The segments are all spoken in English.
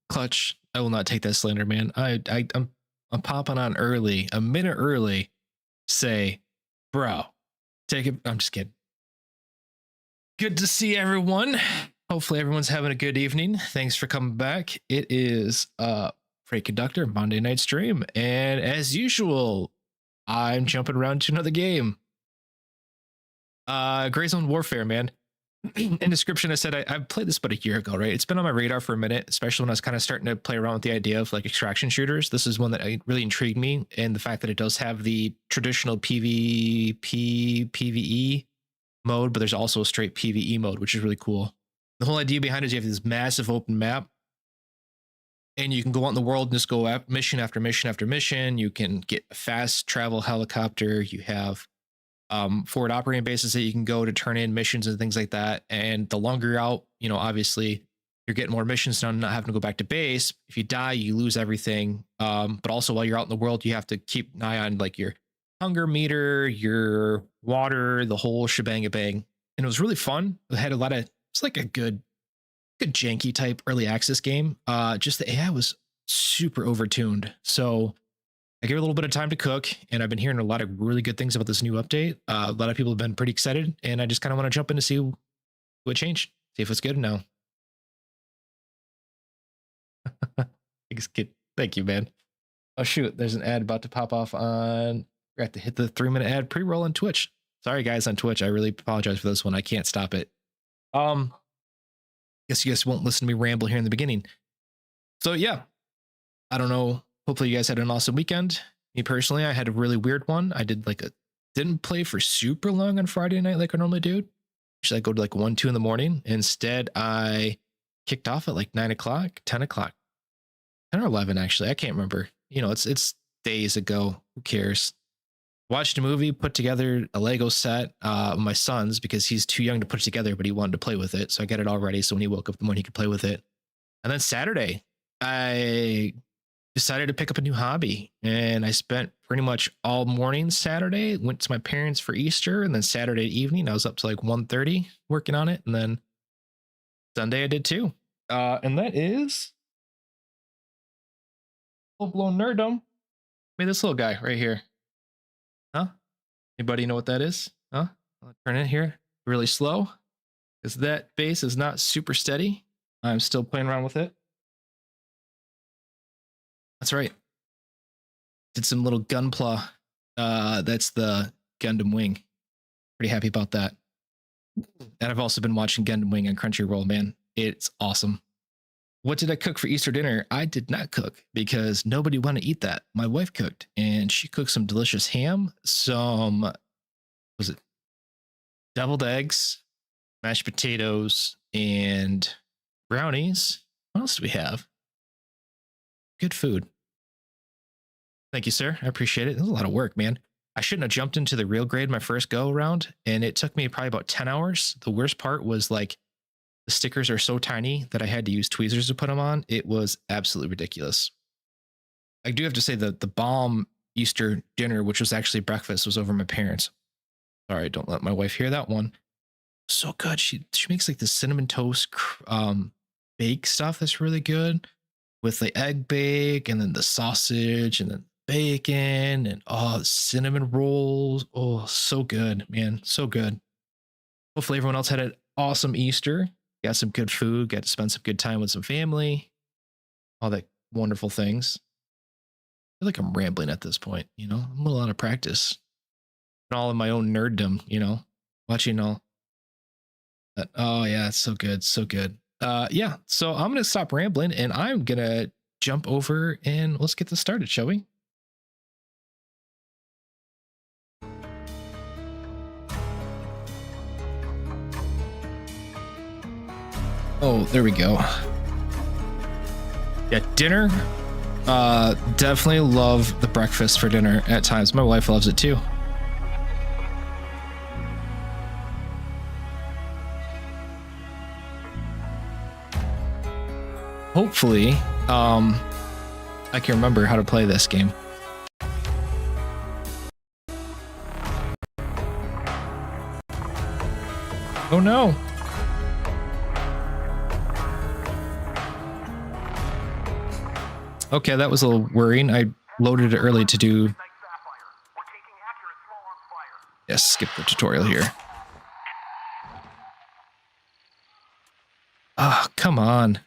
Clutch, I will not take that slander, man. I'm popping on early, a minute early. Say, bro, take it. I'm just kidding. Good to see everyone. Hopefully everyone's having a good evening. Thanks for coming back. It is Freight Conductor Monday night stream, and as usual, I'm jumping around to another game. Gray Zone Warfare, man. In description, I said I've played this about a year ago, right? It's been on my radar for a minute, especially when I was kind of starting to play around with the idea of like extraction shooters. This is one that really intrigued me, and the fact that it does have the traditional PvP, PvE mode, but there's also a straight PvE mode, which is really cool. The whole idea behind it is you have this massive open map, and you can go out in the world and just go mission after mission after mission. You can get a fast travel helicopter. You have forward operating bases that you can go to turn in missions and things like that. And the longer you're out, you know, obviously you're getting more missions done, not having to go back to base. If you die, you lose everything. But also while you're out in the world, you have to keep an eye on like your hunger meter, your water, the whole shebang bang. And it was really fun. It had a lot of, it's like a good janky type early access game. Just the AI was super overtuned. So I gave it a little bit of time to cook, and I've been hearing a lot of really good things about this new update. A lot of people have been pretty excited, and I just kind of want to jump in to see what changed, see if it's good now. Thank you, man. Oh shoot, there's an ad about to pop off on. I have to hit the 3-minute ad pre-roll on Twitch. Sorry guys on Twitch, I really apologize for this one. I can't stop it. Guess you guys won't listen to me ramble here in the beginning. So yeah, I don't know. Hopefully you guys had an awesome weekend. Me personally, I had a really weird one. I didn't play for super long on Friday night like I normally do. Should I go to like 1, 2 in the morning? Instead, I kicked off at like 9 o'clock, 10 o'clock, 10 or 11 actually. I can't remember. You know, it's days ago. Who cares? Watched a movie, put together a Lego set. My son's, because he's too young to put it together, but he wanted to play with it. So I got it all ready. So when he woke up in the morning, he could play with it. And then Saturday, I decided to pick up a new hobby, and I spent pretty much all morning Saturday, went to my parents for Easter, and then Saturday evening I was up to like 1:30 working on it, and then Sunday I did too. And that is full-blown nerddom. Maybe this little guy right here. Huh? Anybody know what that is? Huh? I'll turn it here really slow, because that bass is not super steady. I'm still playing around with it. That's right. Did some little gunpla. That's the Gundam Wing. Pretty happy about that. And I've also been watching Gundam Wing on Crunchyroll, man. It's awesome. What did I cook for Easter dinner? I did not cook because nobody wanted to eat that. My wife cooked, and she cooked some delicious ham, deviled eggs, mashed potatoes, and brownies. What else do we have? Good food. Thank you, sir. I appreciate it. It was a lot of work, man. I shouldn't have jumped into the real grade my first go around, and it took me probably about 10 hours. The worst part was like the stickers are so tiny that I had to use tweezers to put them on. It was absolutely ridiculous. I do have to say that the bomb Easter dinner, which was actually breakfast, was over my parents. Sorry, don't let my wife hear that one. So good. She makes like the cinnamon toast bake stuff that's really good, with the egg bake and then the sausage and then bacon and cinnamon rolls. Oh, so good, man. So good. Hopefully everyone else had an awesome Easter. Got some good food, got to spend some good time with some family, all that wonderful things. I feel like I'm rambling at this point, you know. I'm a little out of practice. And all in my own nerddom, you know, watching all that. Oh yeah, it's so good, so good. Yeah, so I'm gonna stop rambling and I'm gonna jump over and let's get this started, shall we? Oh, there we go. Yeah, dinner. Definitely love the breakfast for dinner at times. My wife loves it too. Hopefully, I can remember how to play this game. Oh no. Okay, that was a little worrying. I loaded it early to do... Yes, skip the tutorial here. Ah, oh, come on.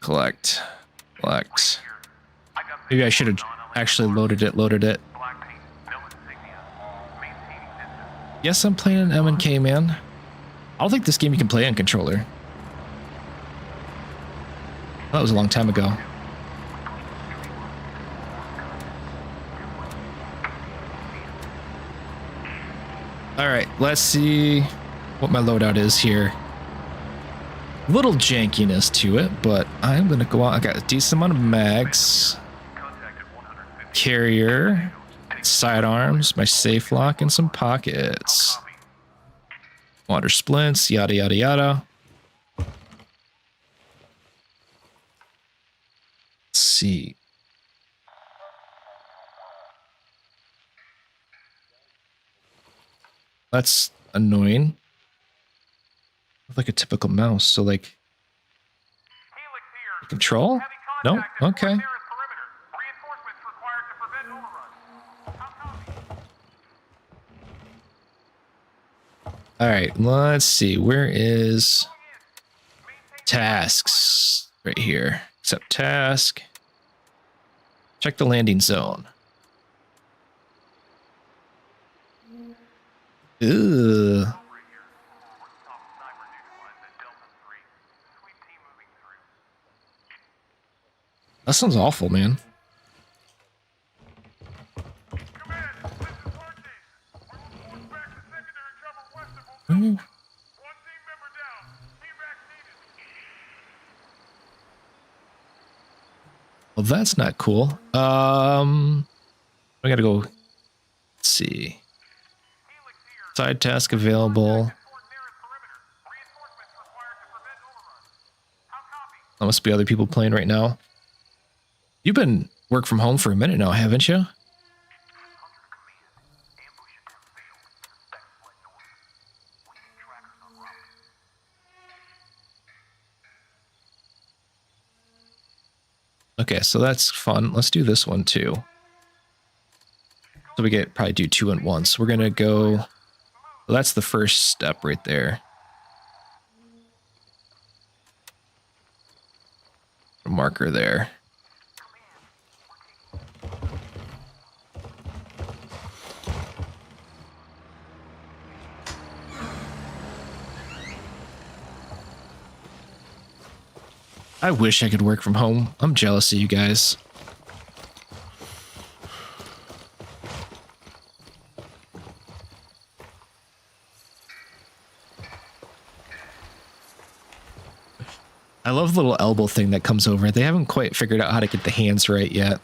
Collect. Collect. Maybe I should have actually loaded it. Yes, I'm playing an M&K, man. I don't think this game you can play on controller. That was a long time ago. Alright, let's see what my loadout is here. Little jankiness to it, but I'm gonna go out. I got a decent amount of mags, carrier, sidearms, my safe lock, and some pockets. Water splints, yada yada yada. Let's see. That's annoying. Like a typical mouse, so like control? No? Okay. Alright, let's see. Where is tasks? Right here. Accept task. Check the landing zone. Ugh. That sounds awful, man. Well, that's not cool. I gotta go. Let's see. Side task available. That must be other people playing right now. You've been work from home for a minute now, haven't you? Okay, so that's fun. Let's do this one too. So we get probably do 2 at once. We're gonna go. Well, that's the first step right there. A marker there. I wish I could work from home. I'm jealous of you guys. I love the little elbow thing that comes over. They haven't quite figured out how to get the hands right yet.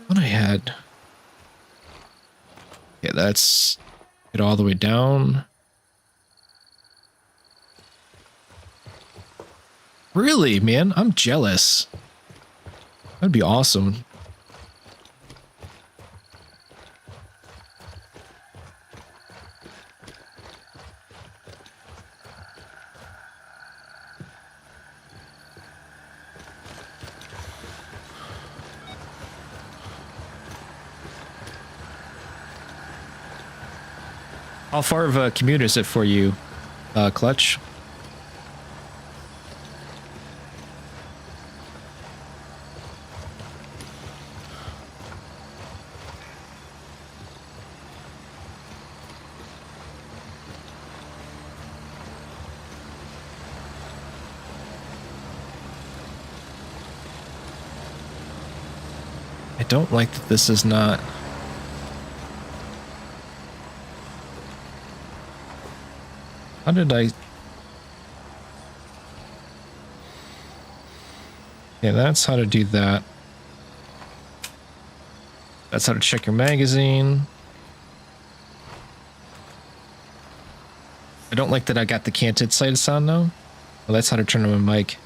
What I had... Okay, that's it all the way down. Really, man? I'm jealous. That'd be awesome. How far of a commute is it for you, Clutch? I don't like that this is not... How did I... Yeah, that's how to do that. That's how to check your magazine. I don't like that I got the canted sight sound though. Well, that's how to turn on my mic.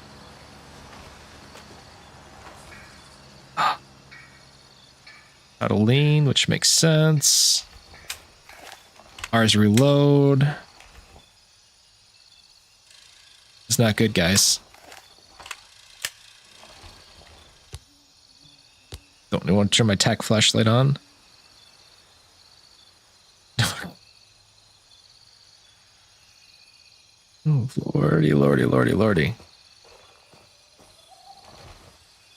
how to lean, which makes sense. R's reload. It's not good, guys. Don't want to turn my tack flashlight on. Oh, lordy, lordy, lordy, lordy.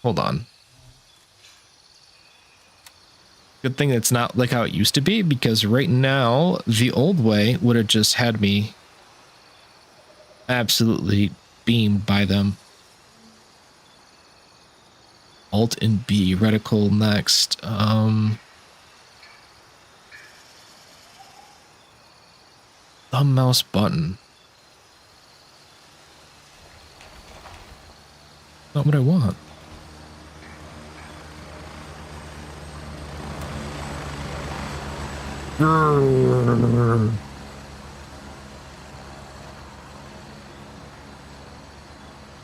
Hold on. Good thing it's not like how it used to be, because right now, the old way would have just had me absolutely beamed by them. Alt and B, reticle next. Thumb mouse button. Not what I want.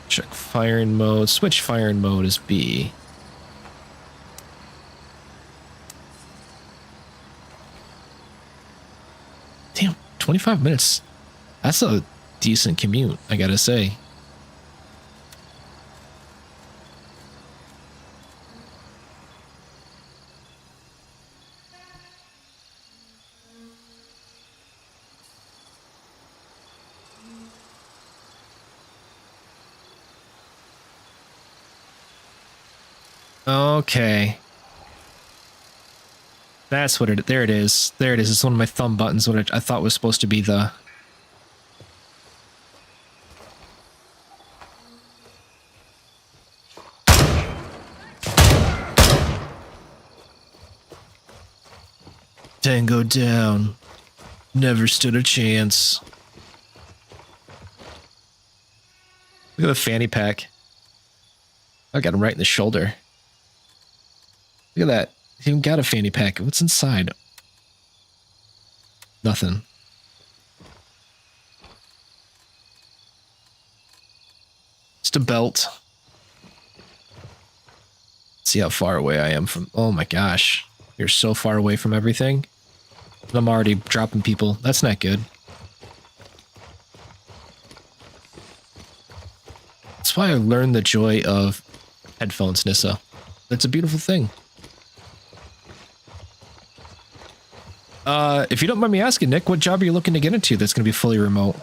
Check firing mode. Switch firing mode is B. Damn, 25 minutes. That's a decent commute, I gotta say. Okay. That's what it, there it is. There it is. It's one of my thumb buttons, what I thought was supposed to be the... Tango down. Never stood a chance. Look at the fanny pack. I got him right in the shoulder. Look at that. He even got a fanny pack. What's inside? Nothing. Just a belt. Let's see how far away I am from... Oh my gosh. You're so far away from everything. I'm already dropping people. That's not good. That's why I learned the joy of headphones, Nissa. It's a beautiful thing. If you don't mind me asking, Nick, what job are you looking to get into that's going to be fully remote?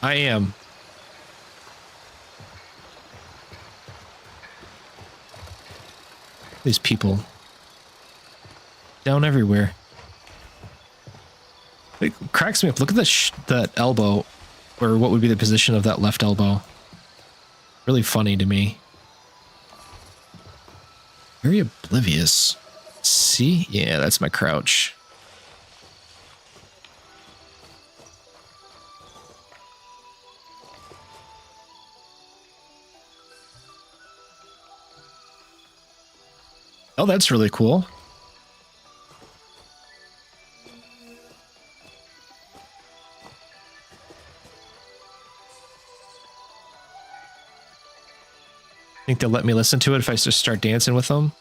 I am. These people. Down everywhere. It cracks me up. Look at that elbow, or what would be the position of that left elbow. Really funny to me. Very oblivious. See? Yeah, that's my crouch. Oh, that's really cool. Think they'll let me listen to it if I just start dancing with them?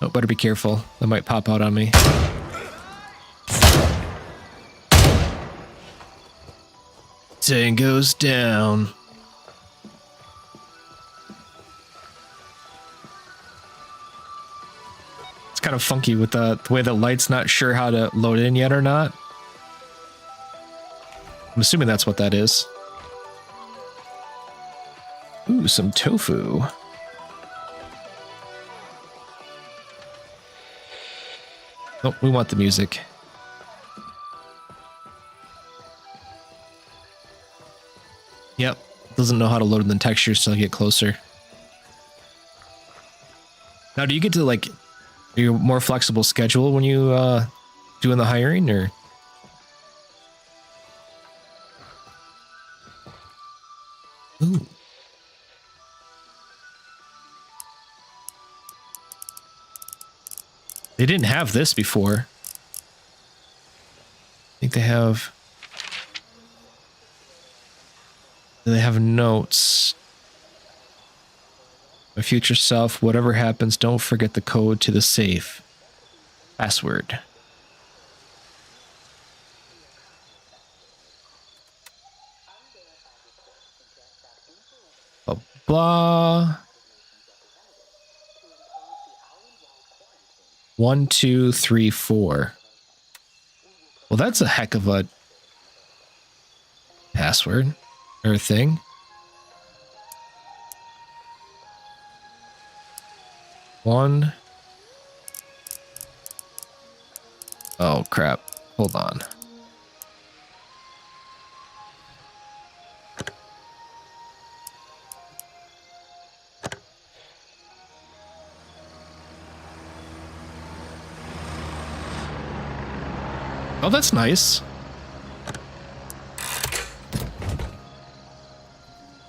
Oh, better be careful. They might pop out on me. Tango's down. It's kind of funky with the way the light's not sure how to load in yet or not. I'm assuming that's what that is. Ooh, some tofu. Oh, we want the music. Yep. Doesn't know how to load in the textures till I get closer. Now, do you get to, like, your more flexible schedule when you doing the hiring, or? Ooh. They didn't have this before. I think they have notes. My future self, whatever happens, don't forget the code to the safe. Password. Blah, blah. 1, 2, 3, 4. Well, that's a heck of a password or thing. 1. Oh, crap. Hold on. Oh, that's nice.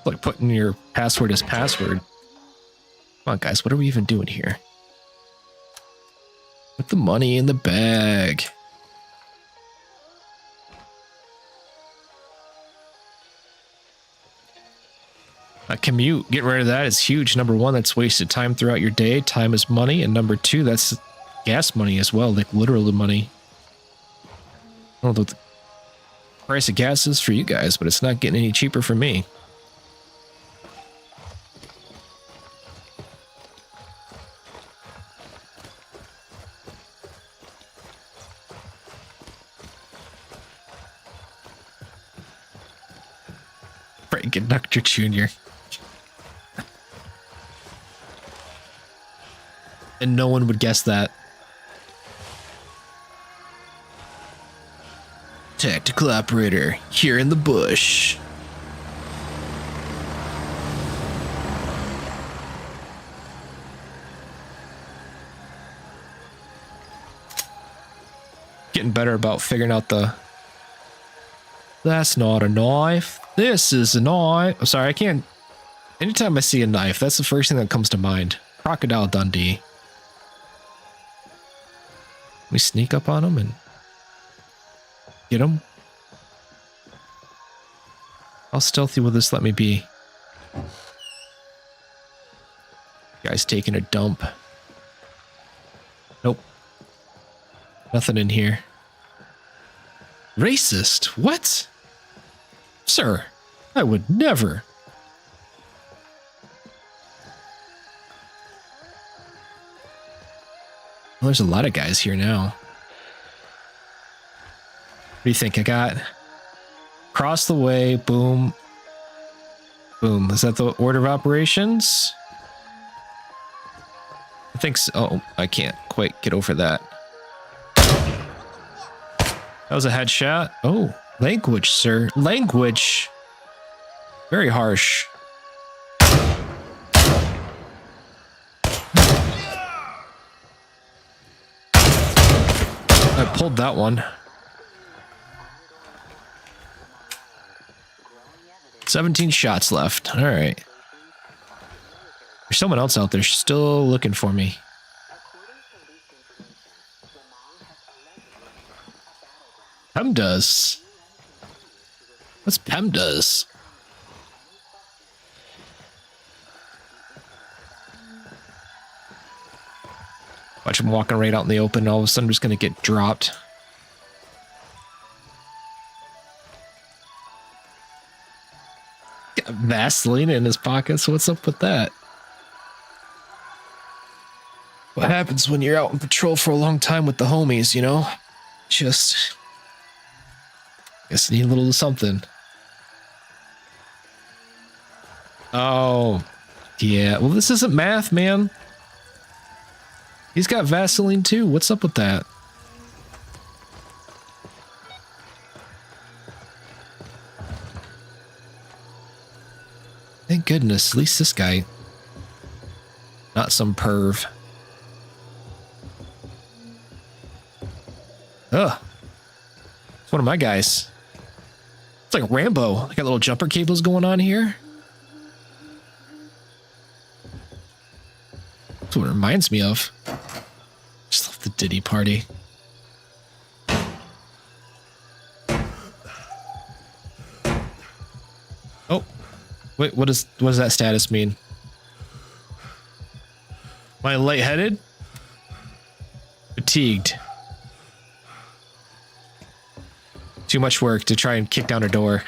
Like putting your password as password. Come on, guys. What are we even doing here? Put the money in the bag. A commute, get rid of that. It's huge. Number one, that's wasted time throughout your day. Time is money. And number two, that's gas money as well. Like literal money. I don't know what the price of gas is for you guys, but it's not getting any cheaper for me. Frank Conductor Jr. And no one would guess that. Tactical operator, here in the bush. Getting better about figuring out the... That's not a knife. This is a knife. I'm sorry, I can't... Anytime I see a knife, that's the first thing that comes to mind. Crocodile Dundee. We sneak up on him and get him. How stealthy will this let me be? Guy's taking a dump. Nope. Nothing in here. Racist? What? Sir, I would never. Well, there's a lot of guys here now. What do you think I got? Cross the way, boom. Boom. Is that the order of operations? I think so. Oh, I can't quite get over that. That was a headshot. Oh, language, sir. Language. Very harsh. I pulled that one. 17 shots left. All right. There's someone else out there still looking for me. PEMDAS. What's PEMDAS? Watch him walking right out in the open, and all of a sudden I'm just going to get dropped. Got Vaseline in his pockets. What's up with that? What happens when you're out on patrol for a long time with the homies, you know? Just... guess need a little something. Oh. Yeah. Well, this isn't math, man. He's got Vaseline too. What's up with that? Thank goodness. At least this guy. Not some perv. Ugh. It's one of my guys. It's like Rambo. I got little jumper cables going on here. That's what it reminds me of. Just love the Diddy party. Oh, wait, what does that status mean? Am I lightheaded? Fatigued. Too much work to try and kick down a door.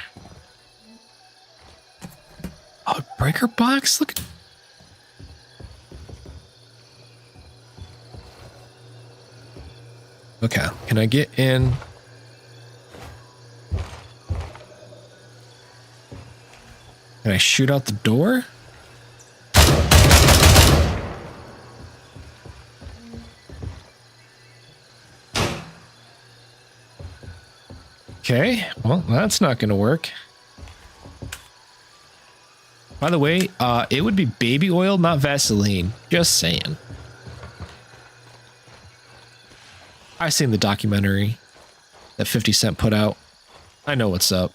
Oh, breaker box? Look. Okay, can I get in? Can I shoot out the door? Okay, well, that's not going to work. By the way, it would be baby oil, not Vaseline. Just saying. I've seen the documentary that 50 Cent put out. I know what's up.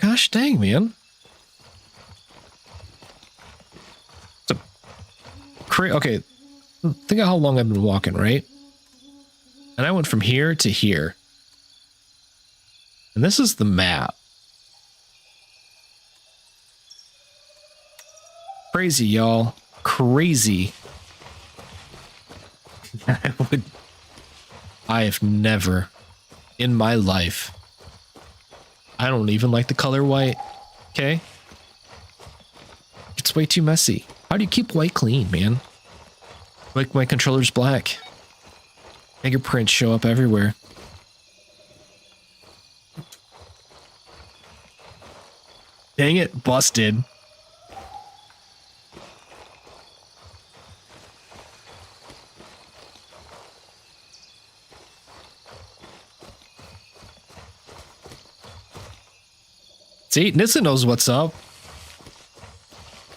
Gosh dang, man. Okay, think of how long I've been walking, right? And I went from here to here. And this is the map. Crazy, y'all. Crazy. I have never in my life. I don't even like the color white. Okay? It's way too messy. How do you keep white clean, man? Like my controller's black. Fingerprints show up everywhere. Dang it, busted. See, Nissa knows what's up.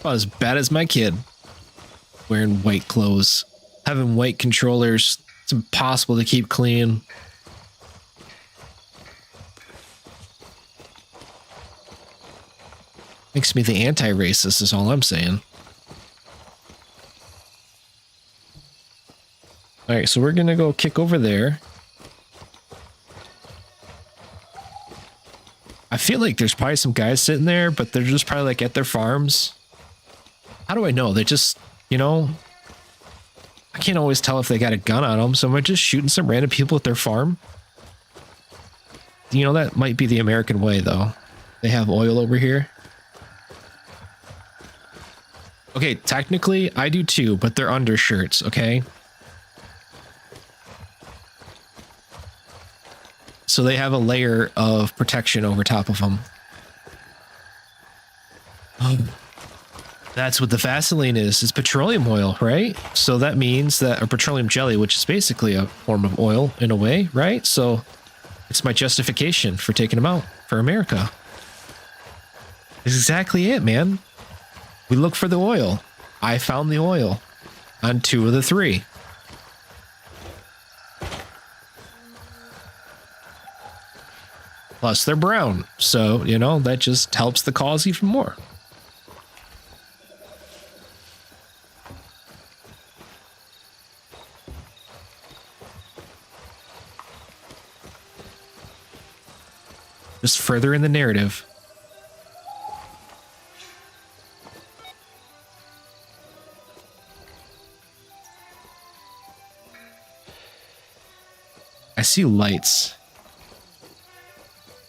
About as bad as my kid. Wearing white clothes. Having white controllers. It's impossible to keep clean. Makes me the anti-racist is all I'm saying. Alright, so we're gonna go kick over there. I feel like there's probably some guys sitting there, but they're just probably like at their farms. How do I know? They just, you know, I can't always tell if they got a gun on them, so am I just shooting some random people at their farm? You know, that might be the American way, though. They have oil over here. Okay, technically, I do too, but they're undershirts, okay? So they have a layer of protection over top of them. That's what the Vaseline is. It's petroleum oil, right? So that means that, or petroleum jelly, which is basically a form of oil in a way, right? So it's my justification for taking them out for America. That's exactly it, man. We look for the oil. I found the oil on 2 of the 3. Plus they're brown. So, you know, that just helps the cause even more. Just further in the narrative. I see lights.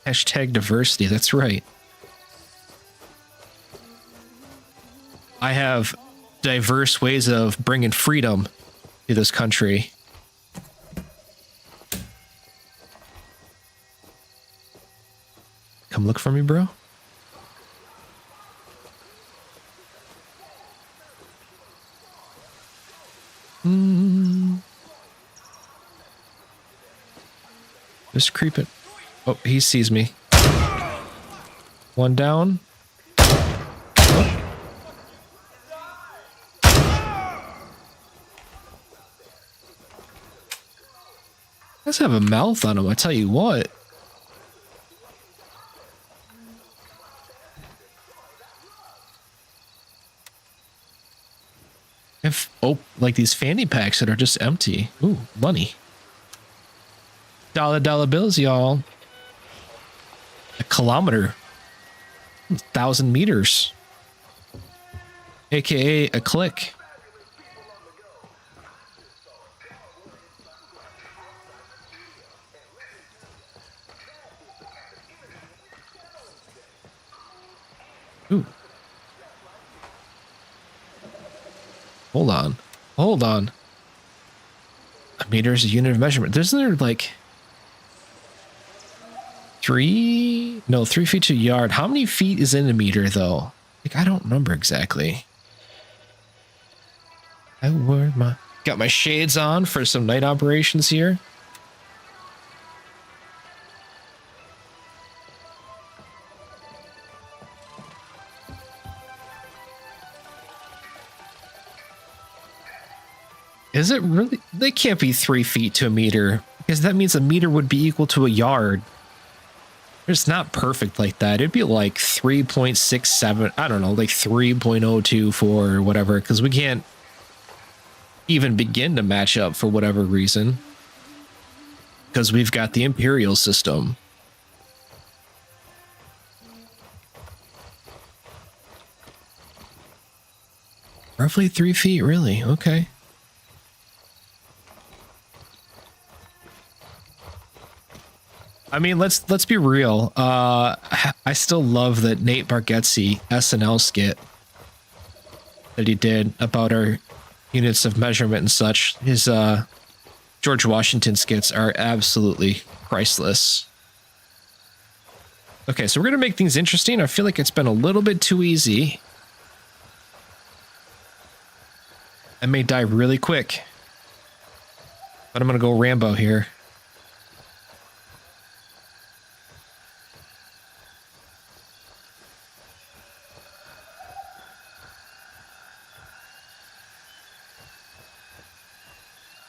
Hashtag diversity, that's right. I have diverse ways of bringing freedom to this country. Come look for me, bro. Just creep it. Oh, he sees me. One down. Oh. Let's have a mouth on him, I tell you what. If, oh, like these fanny packs that are just empty. Ooh, money. $1 bills, y'all. kilometer. 1,000 meters. AKA a click. Ooh. Hold on. Hold on. A meter is a unit of measurement. Isn't there like 3 feet to a yard? How many feet is in a meter though? Like, I don't remember exactly. I got my shades on for some night operations here. Is it really? They can't be 3 feet to a meter, because that means a meter would be equal to a yard. It's not perfect like that. It'd be like 3.67, I don't know, like 3.024 or whatever, because we can't even begin to match up for whatever reason. Because we've got the Imperial system. Roughly 3 feet, really? Okay. I mean, let's be real. I still love that Nate Bargatze SNL skit that he did about our units of measurement and such. His George Washington skits are absolutely priceless. Okay, so we're gonna make things interesting. I feel like it's been a little bit too easy. I may die really quick, but I'm gonna go Rambo here.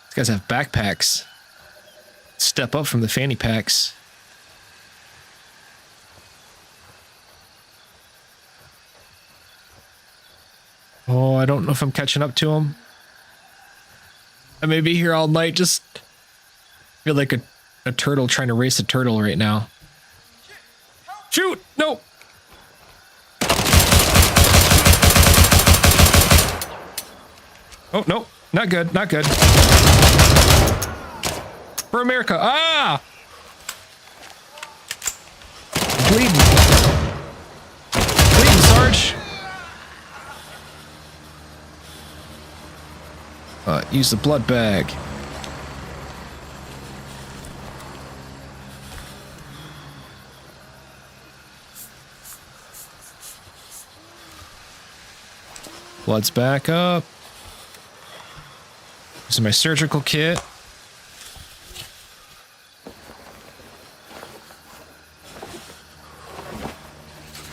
These guys have backpacks. Step up from the fanny packs. Oh, I don't know if I'm catching up to them. I may be here all night, just feel like a turtle trying to race a turtle right now. Shoot! No! Oh, no. Not good. Not good. For America. Ah! Bleeding. Bleeding, Sarge. Use the blood bag. Blood's back up. This is my surgical kit.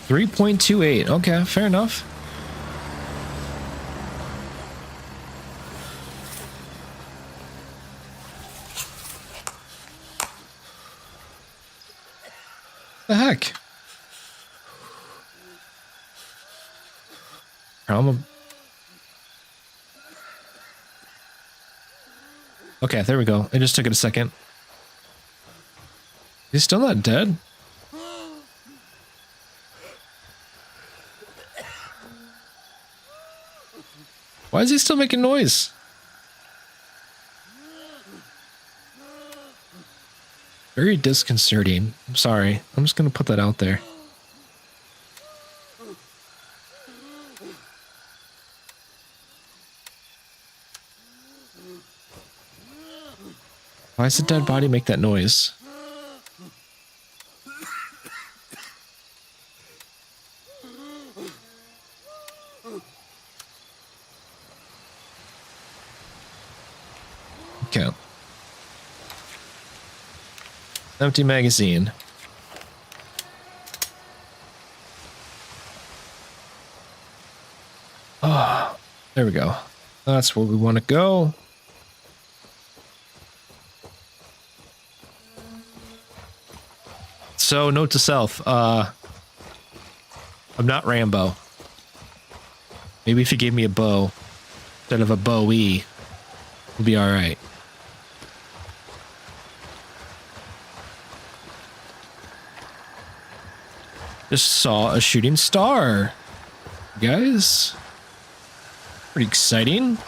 .28. Okay, fair enough. The heck? Okay, there we go. It just took it a second. He's still not dead? Why is he still making noise? Very disconcerting. I'm sorry. I'm just going to put that out there. Why does the dead body make that noise? Okay. Empty magazine. Oh, there we go. That's where we want to go. So, note to self, I'm not Rambo. Maybe if you gave me a bow instead of a Bowie, we'll be alright. Just saw a shooting star. Guys. Pretty exciting.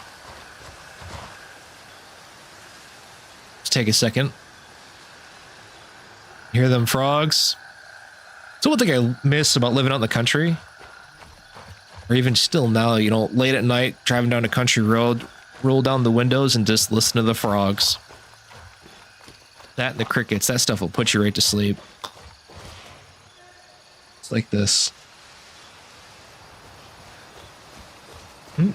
Let's take a second. Hear them frogs? So one thing I miss about living out in the country, or even still now, you know, late at night, driving down a country road, roll down the windows and just listen to the frogs. That and the crickets, that stuff will put you right to sleep. It's like this. And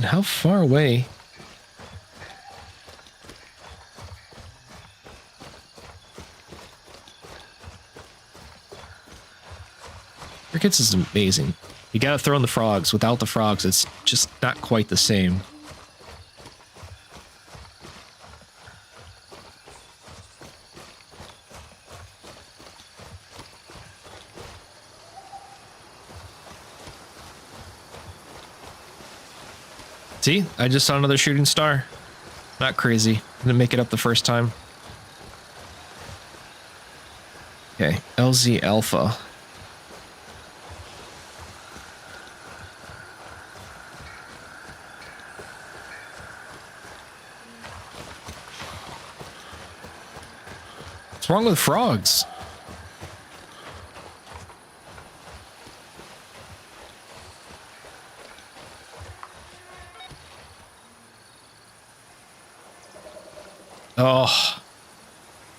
how far away? Crickets is amazing. You gotta throw in the frogs. Without the frogs, it's just not quite the same. See, I just saw another shooting star. Not crazy. Didn't make it up the first time. Okay, LZ Alpha. What's wrong with frogs? Oh,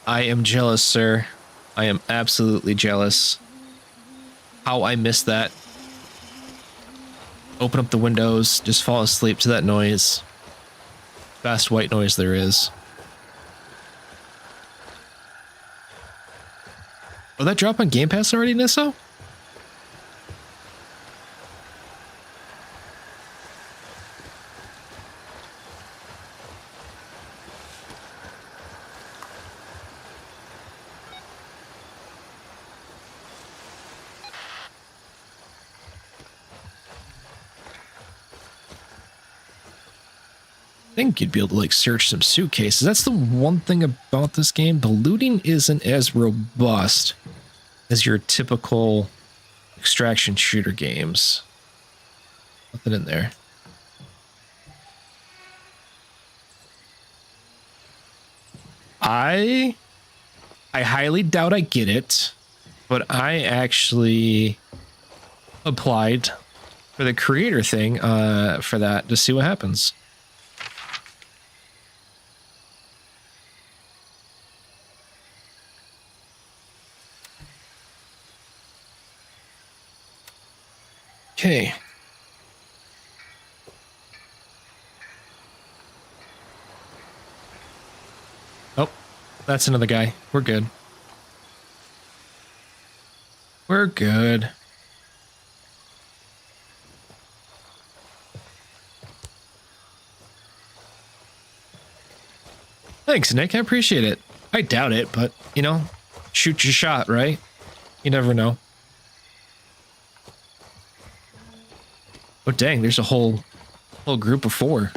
I am jealous, sir. I am absolutely jealous. How I missed that. Open up the windows, just fall asleep to that noise. Best white noise there is. Oh, that drop on Game Pass already, Nisso? I think you'd be able to like search some suitcases. That's the one thing about this game. The looting isn't as robust as your typical extraction shooter games. Nothing in there. I highly doubt I get it, but I actually applied for the creator thing for that to see what happens. Okay. Oh, that's another guy. We're good. We're good. Thanks, Nick. I appreciate it. I doubt it, but, you know, shoot your shot, right? You never know. Oh dang, there's a whole group of 4.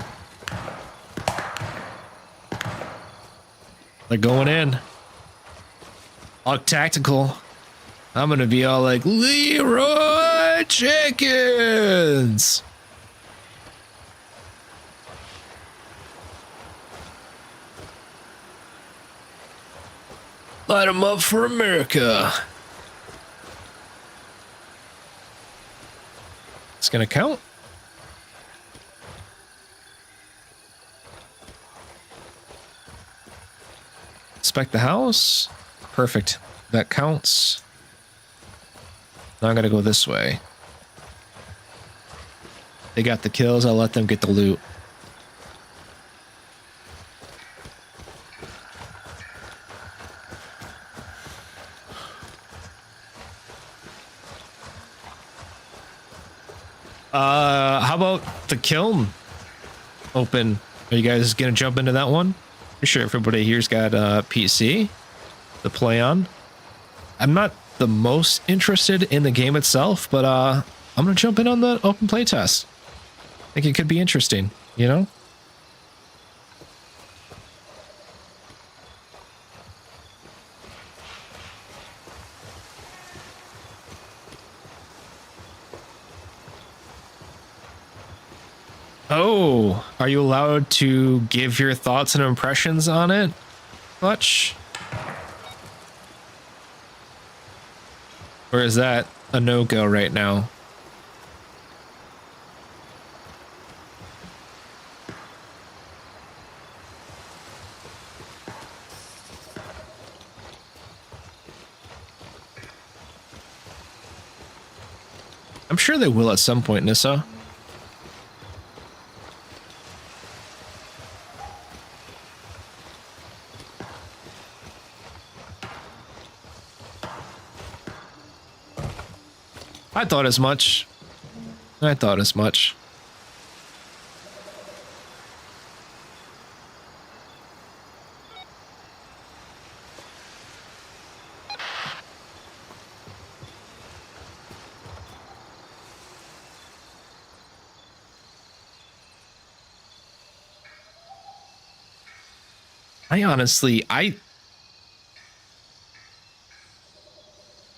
They're going in. All tactical. I'm gonna be all like, Leroy Chickens! Light 'em up for America. It's gonna count. Inspect the house. Perfect. That counts. Now I'm gonna go this way. They got the kills. I'll let them get the loot. How about the kiln open? Are you guys gonna jump into that one? Pretty sure everybody here's got a PC to play on. I'm not the most interested in the game itself, but I'm gonna jump in on the open play test. I think it could be interesting, you know? Oh, are you allowed to give your thoughts and impressions on it much? Or is that a no-go right now? I'm sure they will at some point, Nissa. I thought as much. I thought as much.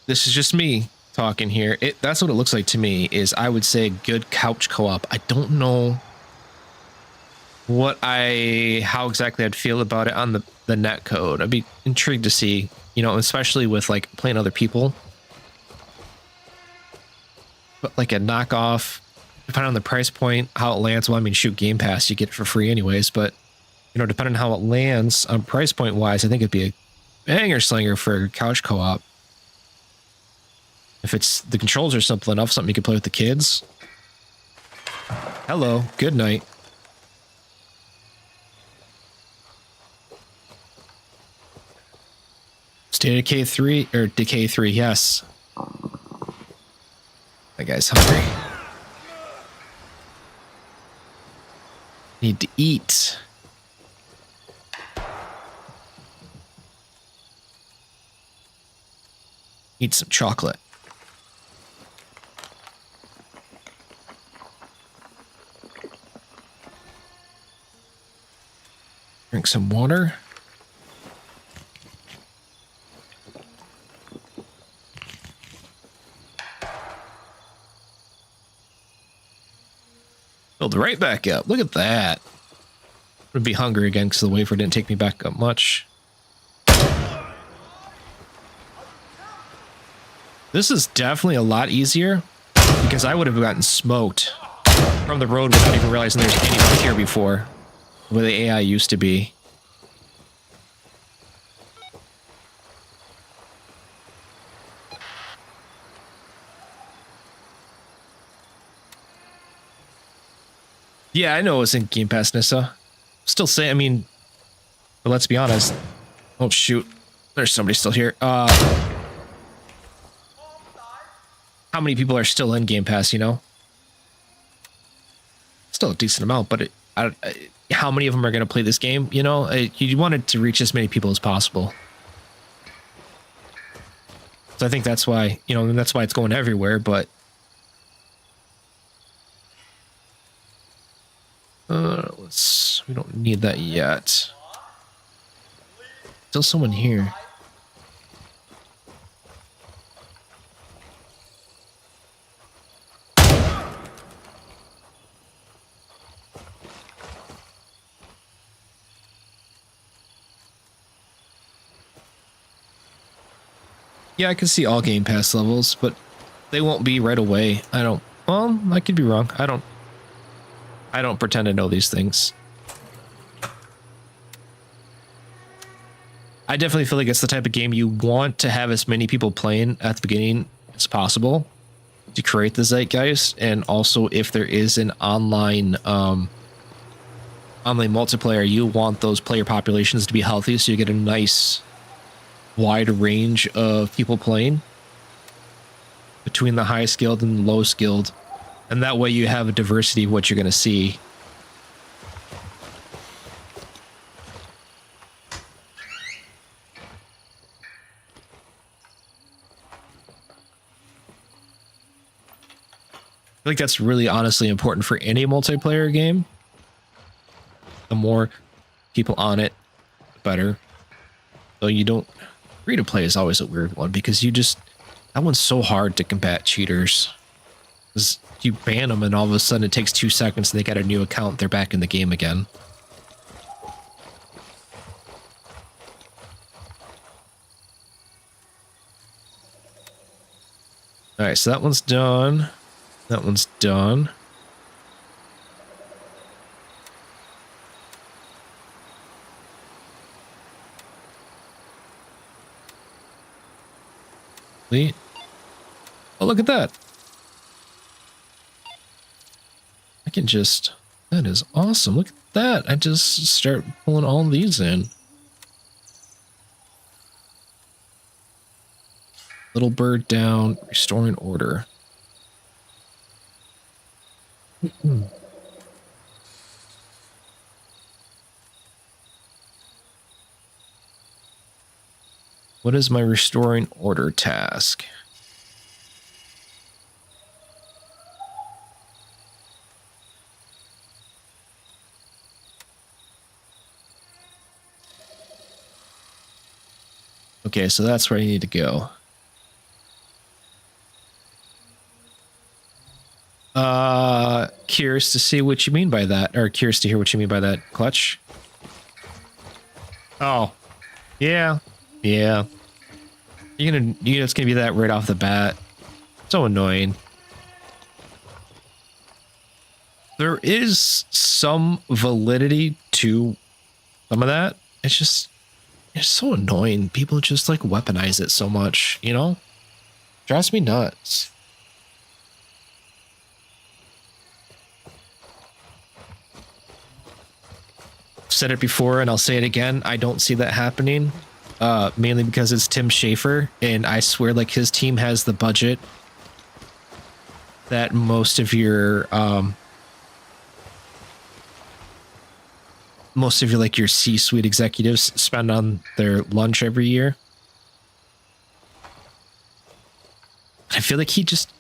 This is just me talking here. That's what it looks like to me, is I would say good couch co-op. I don't know how exactly I'd feel about it on the net code. I'd be intrigued to see, you know, especially with like playing other people. But like a knockoff, depending on the price point, how it lands. Well, I mean, shoot, Game Pass, you get it for free anyways, but you know, depending on how it lands on price point wise, I think it'd be a banger slinger for couch co-op. If it's the controls are simple enough, something you can play with the kids. Hello, good night. State of Decay 3, or Decay 3, yes. That guy's hungry. Need to eat. Eat some chocolate. Drink some water. Build right back up. Look at that. Would be hungry again because the wafer didn't take me back up much. This is definitely a lot easier because I would have gotten smoked from the road without even realizing there's anyone here before, where the AI used to be. Yeah, I know it's in Game Pass, Nissa. Still say, I mean, but let's be honest. Oh shoot, there's somebody still here. How many people are still in Game Pass, you know? Still a decent amount, but how many of them are going to play this game? You know, you want it to reach as many people as possible. So I think that's why, you know, that's why it's going everywhere, but we don't need that yet. Still someone here. Yeah, I can see all Game Pass levels, but they won't be right away. Well, I could be wrong. I don't pretend to know these things. I definitely feel like it's the type of game you want to have as many people playing at the beginning as possible to create the zeitgeist, and also if there is an online multiplayer, you want those player populations to be healthy so you get a nice wide range of people playing between the high skilled and the low skilled, and that way you have a diversity of what you're going to see. I think that's really honestly important for any multiplayer game. The more people on it, the better. So you don't... Free to play is always a weird one because that one's so hard to combat cheaters. You ban them and all of a sudden it takes 2 seconds and they got a new account. They're back in the game again. All right, so that one's done. That one's done. Oh, look at that. I can just, that is awesome. Look at that. I just start pulling all these in. Little bird down, restoring order. What is my restoring order task? Okay, so that's where I need to go. Curious to see what you mean by that, or curious to hear what you mean by that, Clutch. Oh, yeah, yeah. It's gonna be that right off the bat. So annoying. There is some validity to some of that. It's so annoying. People just like weaponize it so much, you know? Drives me nuts. I've said it before and I'll say it again. I don't see that happening. Mainly because it's Tim Schafer, and I swear like his team has the budget that most of your like your C-suite executives spend on their lunch every year. I feel like he just,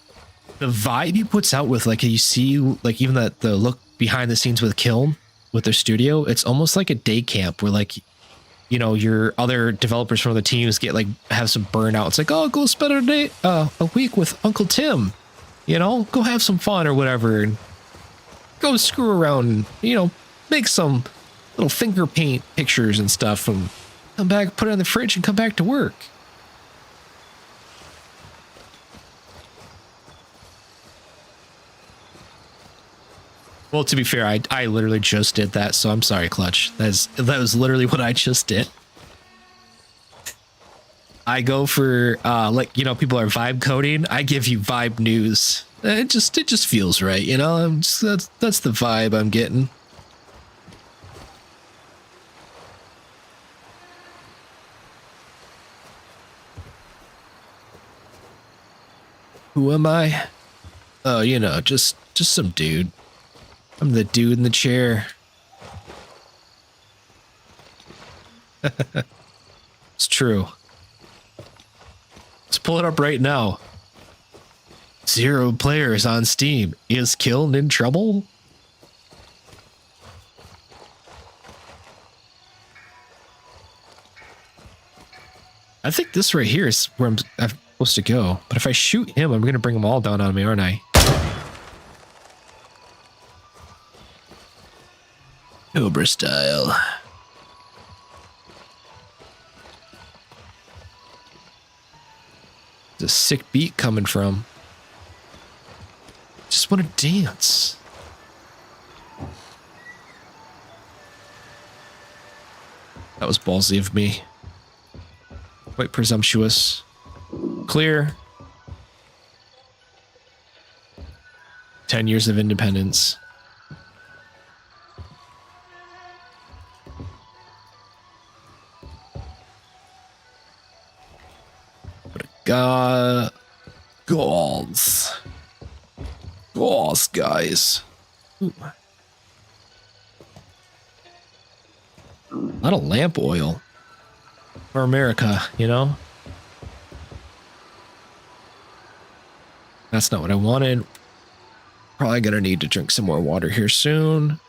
the vibe he puts out with, like, you see like even the look behind the scenes with Kiln with their studio, it's almost like a day camp where like, you know, your other developers from the teams get like have some burnout. It's like, oh, go spend a week with Uncle Tim, you know, go have some fun or whatever, and go screw around and, you know, make some little finger paint pictures and stuff, and come back, put it in the fridge, and come back to work. Well, to be fair, I literally just did that, so I'm sorry, Clutch. That was literally what I just did. I go for like, you know, people are vibe coding. I give you vibe news. It just feels right, you know. That's the vibe I'm getting. Who am I? Oh, you know, just some dude. I'm the dude in the chair. It's true. Let's pull it up right now. 0 players on Steam. Is Kiln in trouble? I think this right here is where I'm supposed to go. But if I shoot him, I'm going to bring them all down on me, aren't I? Cobra style. There's a sick beat coming from. Just want to dance. That was ballsy of me. Quite presumptuous. Clear. 10 years of independence. Goals, guys. Ooh. A lot of lamp oil for America, you know. That's not what I wanted. Probably gonna need to drink some more water here soon.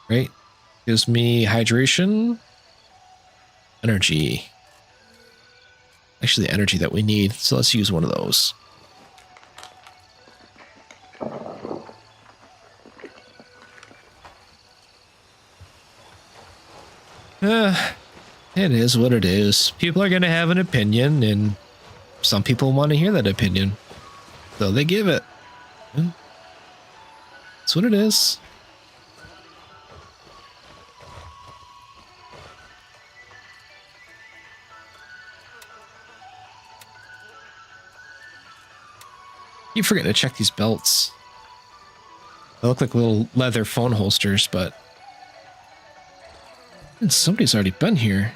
Right? Gives me hydration, energy. Actually, the energy that we need. So let's use one of those. is what it is. People are going to have an opinion, and some people want to hear that opinion. So they give it. That's what it is. You forget to check these belts. They look like little leather phone holsters, but somebody's already been here.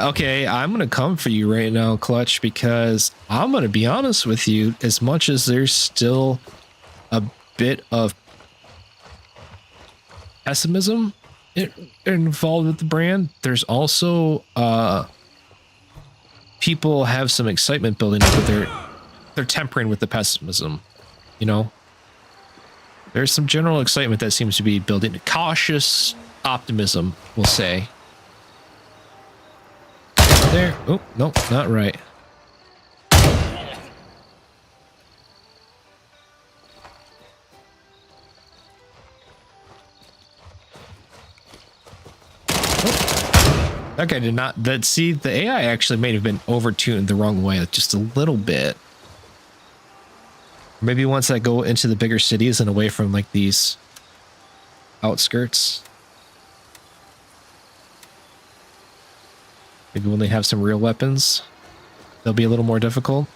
Okay, I'm gonna come for you right now, Clutch, because I'm gonna be honest with you. As much as there's still a bit of pessimism involved with the brand, there's also people have some excitement building up, but they're tempering with the pessimism. You know, there's some general excitement that seems to be building, cautious optimism, we'll say. There. Oh, no, not right. That guy did not. See, the AI actually may have been overtuned the wrong way, just a little bit. Maybe once I go into the bigger cities and away from like these outskirts. Maybe when they have some real weapons, they'll be a little more difficult.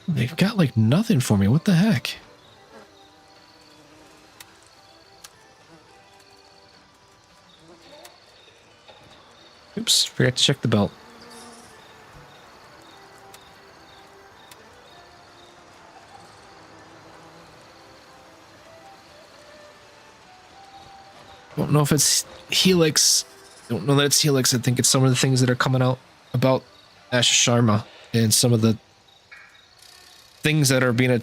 They've got like nothing for me. What the heck? Oops, forgot to check the belt. Don't know if it's Helix. Don't know that it's Helix. I think it's some of the things that are coming out about Asha Sharma and some of the things that are being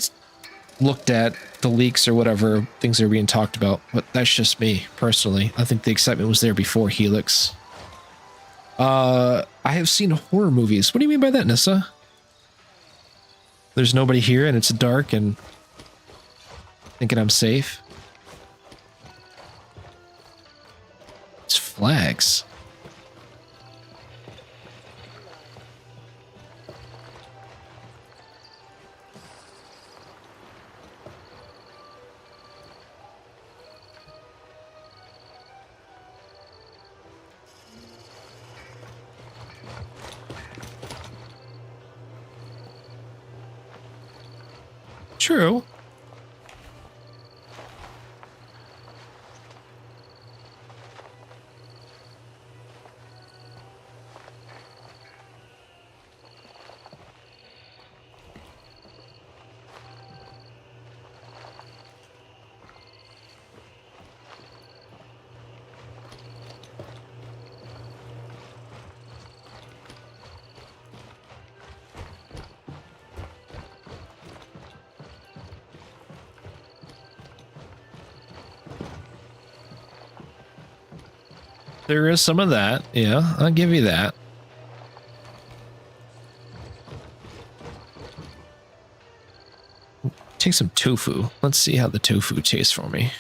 looked at, the leaks or whatever, things that are being talked about. But that's just me, personally. I think the excitement was there before Helix. I have seen horror movies. What do you mean by that, Nissa? There's nobody here and it's dark and thinking I'm safe. It's flags. True. There is some of that. Yeah, I'll give you that. Take some tofu. Let's see how the tofu tastes for me.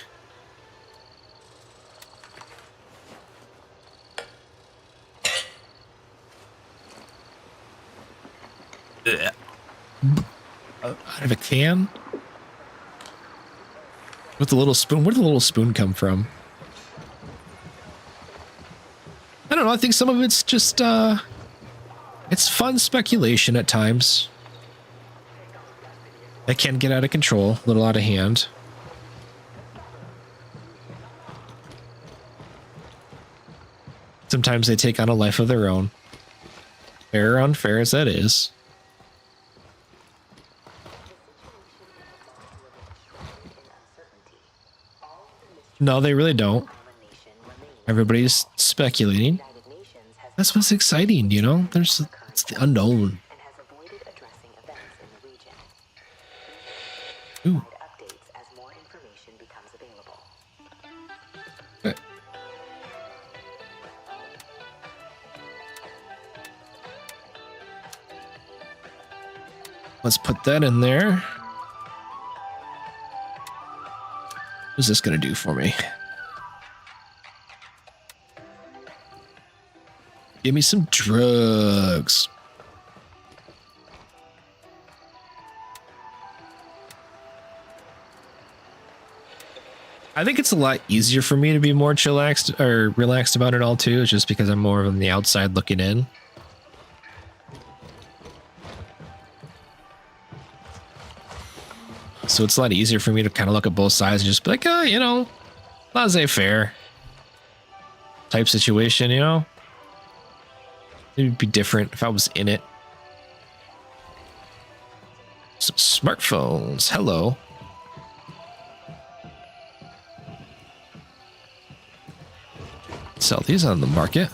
Out of a can? With the little spoon? Where did the little spoon come from? I don't know. I think some of it's just, it's fun speculation at times. It can get out of control, a little out of hand. Sometimes they take on a life of their own. Fair or unfair as that is. No, they really don't. Everybody's speculating. That's what's exciting, you know? It's the unknown. Ooh. Let's put that in there. What's this gonna do for me? Give me some drugs. I think it's a lot easier for me to be more chillaxed or relaxed about it all too, just because I'm more on the outside looking in. So it's a lot easier for me to kind of look at both sides and just be like, oh, you know, laissez-faire type situation, you know? It'd be different if I was in it. Some smartphones. Hello. Sell these on the market.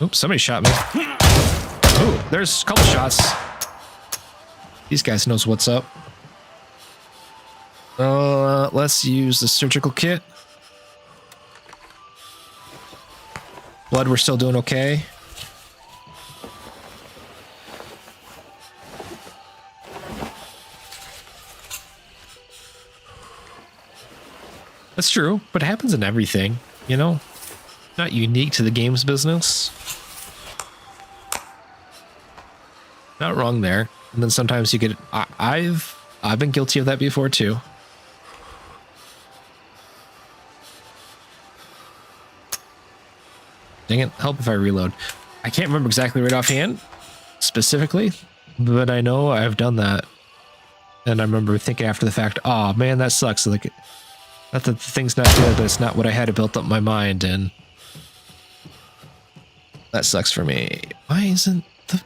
Oops, somebody shot me. Oh, there's a couple shots. These guys knows what's up. Let's use the surgical kit. Blood, we're still doing okay. That's true, but it happens in everything, you know? Not unique to the games business. Not wrong there. And then sometimes you get I've been guilty of that before too. Dang it, help if I reload. I can't remember exactly right offhand, specifically, but I know I've done that. And I remember thinking after the fact, oh man, that sucks. Like, not that the thing's not good, but it's not what I had built up my mind, and that sucks for me. Why isn't the...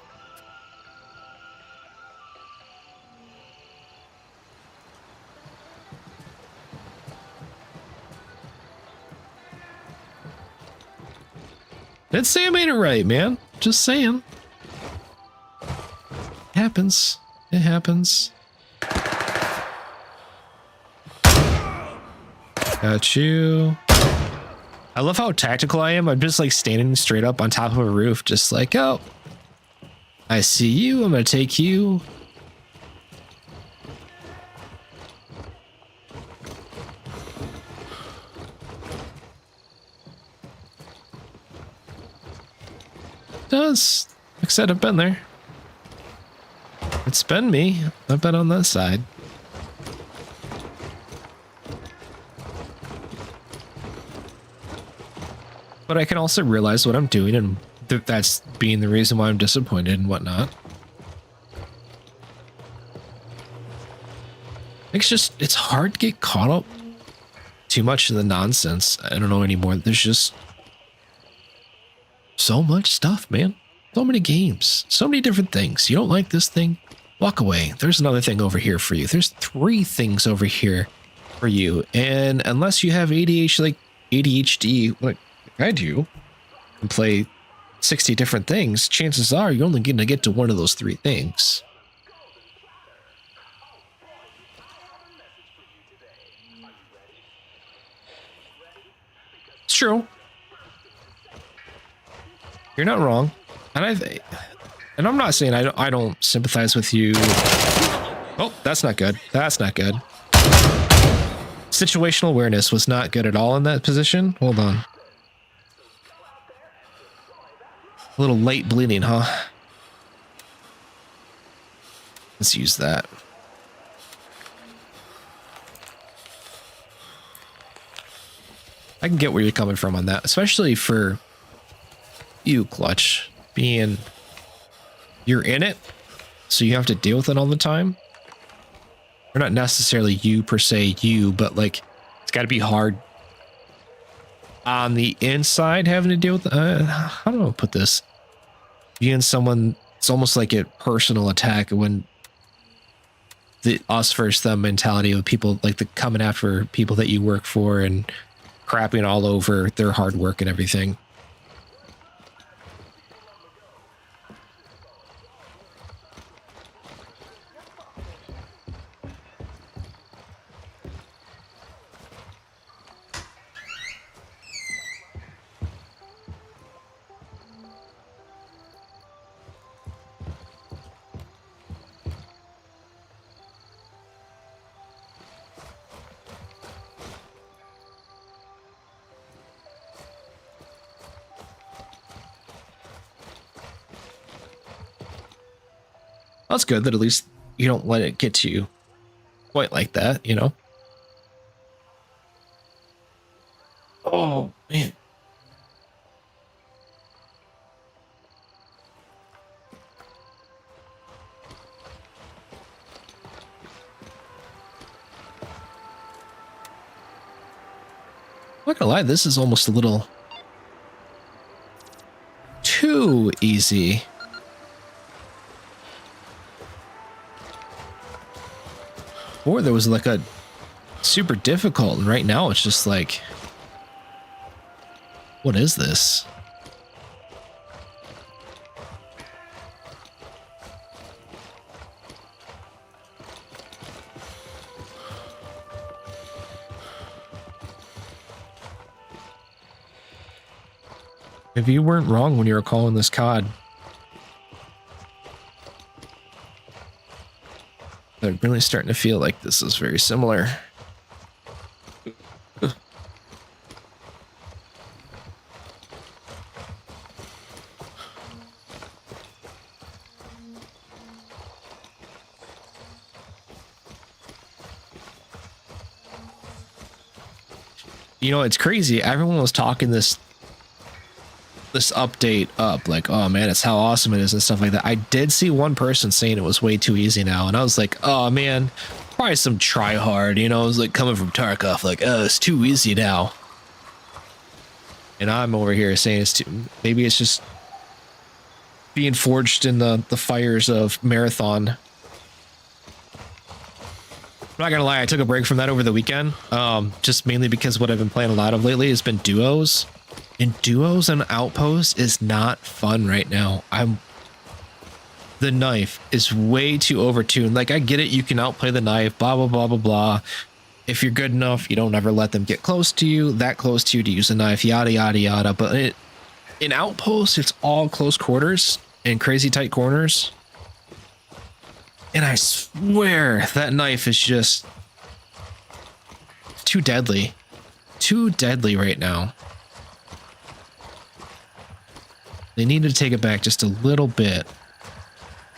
Didn't say I made it right, man. Just saying. It happens. It happens. Got you. I love how tactical I am. I'm just like standing straight up on top of a roof, just like, oh, I see you. I'm gonna take you. Does. Like I said, I've been there. It's been me. I've been on that side. But I can also realize what I'm doing, and that's being the reason why I'm disappointed and whatnot. It's hard to get caught up too much in the nonsense. I don't know anymore. There's just so much stuff, man. So many games, so many different things. You don't like this thing? Walk away. There's another thing over here for you. There's 3 things over here for you. And unless you have ADHD, like I do, and play 60 different things, chances are you're only going to get to one of those 3 things. It's true. You're not wrong. And I'm not saying I don't sympathize with you. Oh, that's not good. That's not good. Situational awareness was not good at all in that position. Hold on. A little late bleeding, huh? Let's use that. I can get where you're coming from on that, especially for you, Clutch, being you're in it, so you have to deal with it all the time. Or not necessarily you per se, but like it's got to be hard on the inside having to deal with. How do I put this? Being someone, it's almost like a personal attack when the us versus them mentality of people like the coming after people that you work for and crapping all over their hard work and everything. That's good that at least you don't let it get to you quite like that, you know? Oh, man. I'm not gonna lie, this is almost a little too easy. Or there was like a super difficult, and right now it's just like, what is this? If you weren't wrong when you were calling this COD. I'm really starting to feel like this is very similar. You know, it's crazy. Everyone was talking this update up, like, oh man, it's how awesome it is and stuff like that. I did see one person saying it was way too easy now, and I was like, oh man, probably some try hard, you know. It was like coming from Tarkov, like, oh, it's too easy now. And I'm over here saying it's too, maybe it's just being forged in the fires of Marathon. I'm not gonna lie, I took a break from that over the weekend, just mainly because what I've been playing a lot of lately has been duos. And duos and outposts is not fun right now. The knife is way too overtuned. Like, I get it, you can outplay the knife, blah blah blah blah blah. If you're good enough, you don't ever let them get close to you, that close to you to use a knife, yada yada yada. But in outposts, it's all close quarters and crazy tight corners. And I swear that knife is just too deadly. Too deadly right now. They need to take it back just a little bit.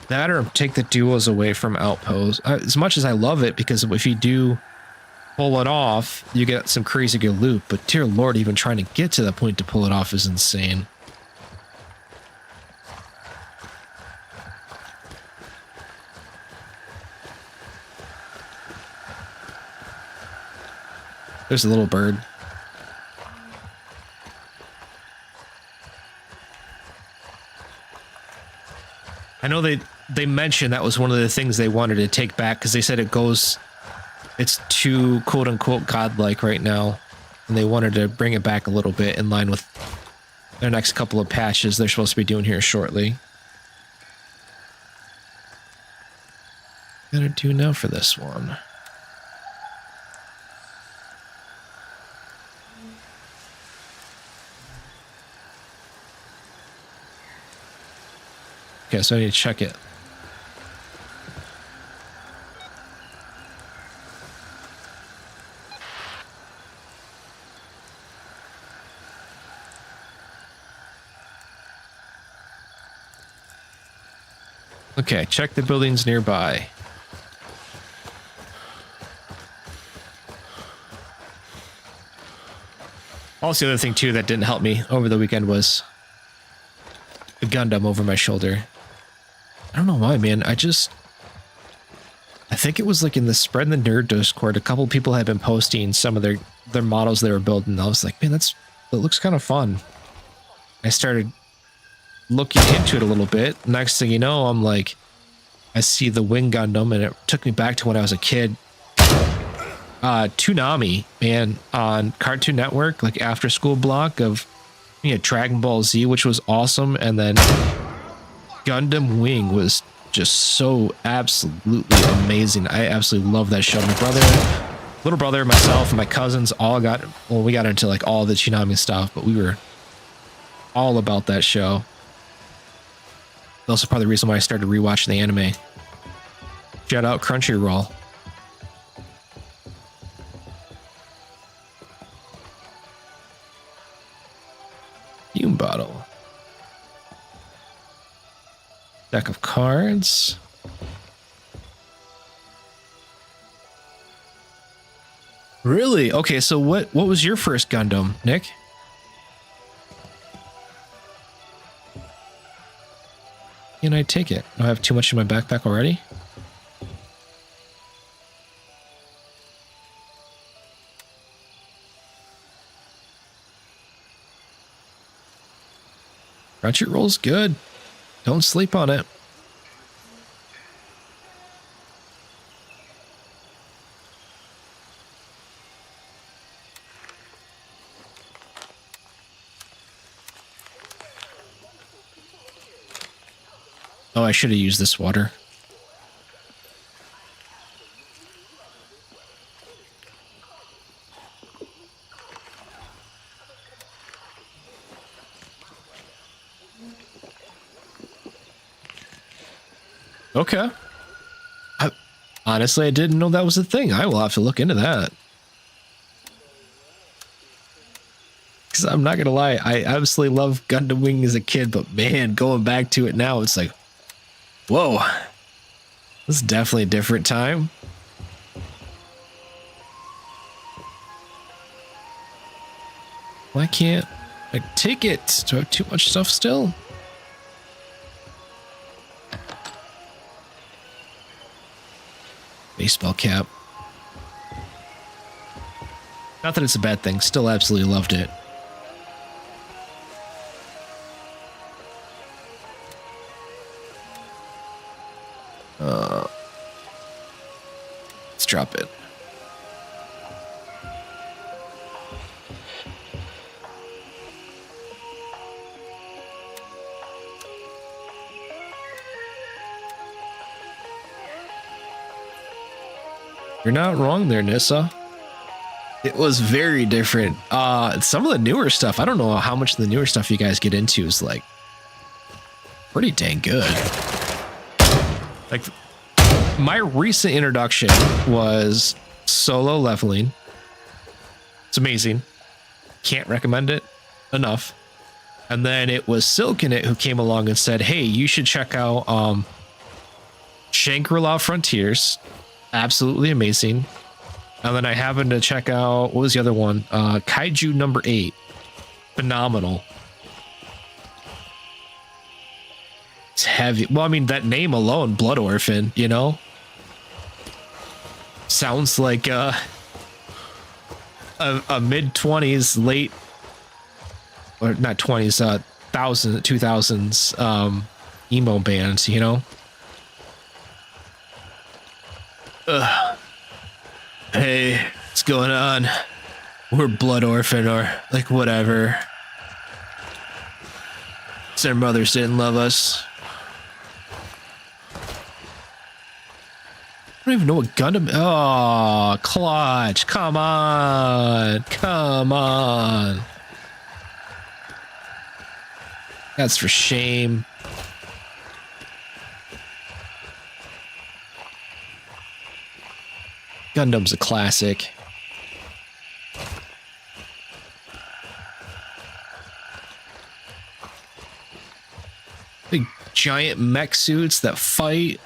That or take the duos away from outposts. As much as I love it, because if you do pull it off, you get some crazy good loot. But dear Lord, even trying to get to that point to pull it off is insane. There's a little bird. I know they mentioned that was one of the things they wanted to take back, because they said it's too quote unquote godlike right now, and they wanted to bring it back a little bit in line with their next couple of patches they're supposed to be doing here shortly. What gotta do now for this one? Okay, so I need to check it. Okay, check the buildings nearby. Also, the other thing too that didn't help me over the weekend was a Gundam over my shoulder. I don't know why, man. I think it was like in the Spread the Nerd Discord, a couple people had been posting some of their models they were building. I was like, man, that looks kind of fun. I started looking into it a little bit. Next thing you know, I'm like, I see the Wing Gundam, and it took me back to when I was a kid. Toonami, man, on Cartoon Network, like after school block of, you know, Dragon Ball Z, which was awesome, and then Gundam Wing was just so absolutely amazing. I absolutely love that show. My little brother, myself, and my cousins all we got into like all the Toonami stuff, but we were all about that show. Also part of the reason why I started rewatching the anime. Shout out Crunchyroll. Fume bottle. Deck of cards. Really? Okay, so what was your first Gundam, Nick? Can I take it? Do I have too much in my backpack already? Crunchyroll's good. Don't sleep on it. Oh, I should have used this water. Okay. Honestly, I didn't know that was a thing. I will have to look into that. Because I'm not going to lie, I absolutely love Gundam Wing as a kid, but man, going back to it now, it's like, whoa. This is definitely a different time. Why can't I take it? Do I have too much stuff still? Baseball cap. Not that it's a bad thing. Still absolutely loved it. Let's drop it. You're not wrong there, Nissa. It was very different. Some of the newer stuff, I don't know how much of the newer stuff you guys get into is like pretty dang good. Like my recent introduction was Solo Leveling. It's amazing. Can't recommend it enough. And then it was Silkinit who came along and said, hey, you should check out Shangri-La Frontiers. Absolutely amazing. And then I happened to check out, what was the other one? Kaiju number 8. Phenomenal. It's heavy. Well, I mean, that name alone, Blood Orphan, you know? Sounds like a mid-20s, late, or not 20s, 2000s emo bands, you know? Ugh. Hey, what's going on? We're Blood Orphan, or like whatever. Their mothers didn't love us. I don't even know what Gundam. Oh, clutch! Come on, come on. That's for shame. Gundam's a classic. Big giant mech suits that fight.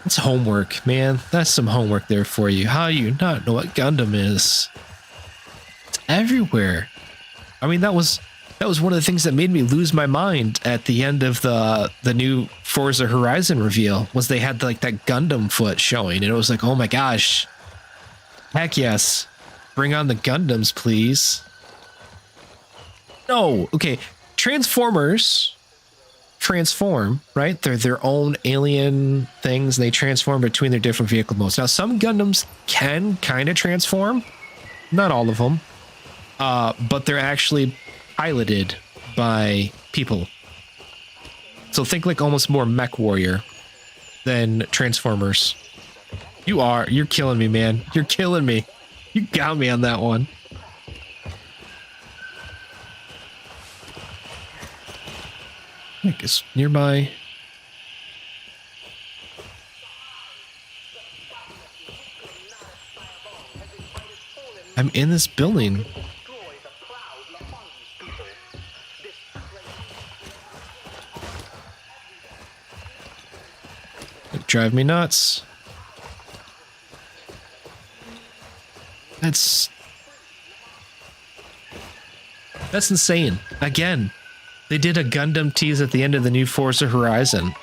That's homework, man. That's some homework there for you. How do you not know what Gundam is? It's everywhere. I mean, that was one of the things that made me lose my mind at the end of the new Forza Horizon reveal, was they had like that Gundam foot showing, and it was like, oh my gosh, heck yes, bring on the Gundams, please. No, okay, Transformers transform, right? They're their own alien things. They transform between their different vehicle modes. Now, some Gundams can kind of transform, not all of them, but they're actually piloted by people. So think like almost more Mech Warrior than Transformers. You're killing me, man. You're killing me. You got me on that one. I think it's nearby. I'm in this building. drive me nuts. That's insane. Again, they did a Gundam tease at the end of the new Forza Horizon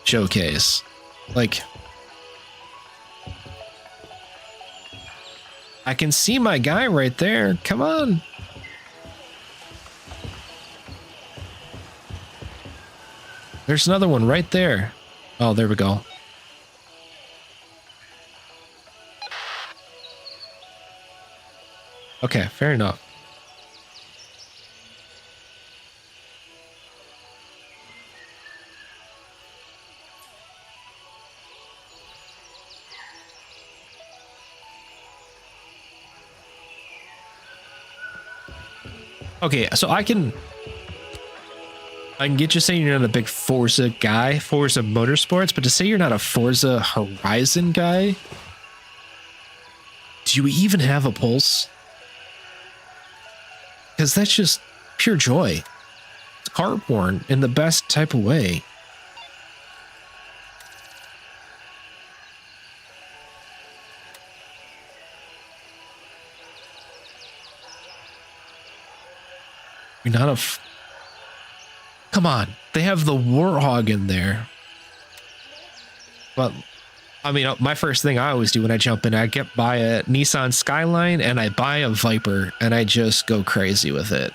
showcase. Like, I can see my guy right there. Come on. There's another one right there. Oh, there we go. Okay, fair enough. Okay, so I can get you saying you're not a big Forza guy, Forza Motorsports, but to say you're not a Forza Horizon guy, do you even have a pulse? Because that's just pure joy. It's heartborn in the best type of way. You're not a... Come on. They have the Warthog in there. But, I mean, my first thing I always do when I jump in, I buy a Nissan Skyline and I buy a Viper and I just go crazy with it.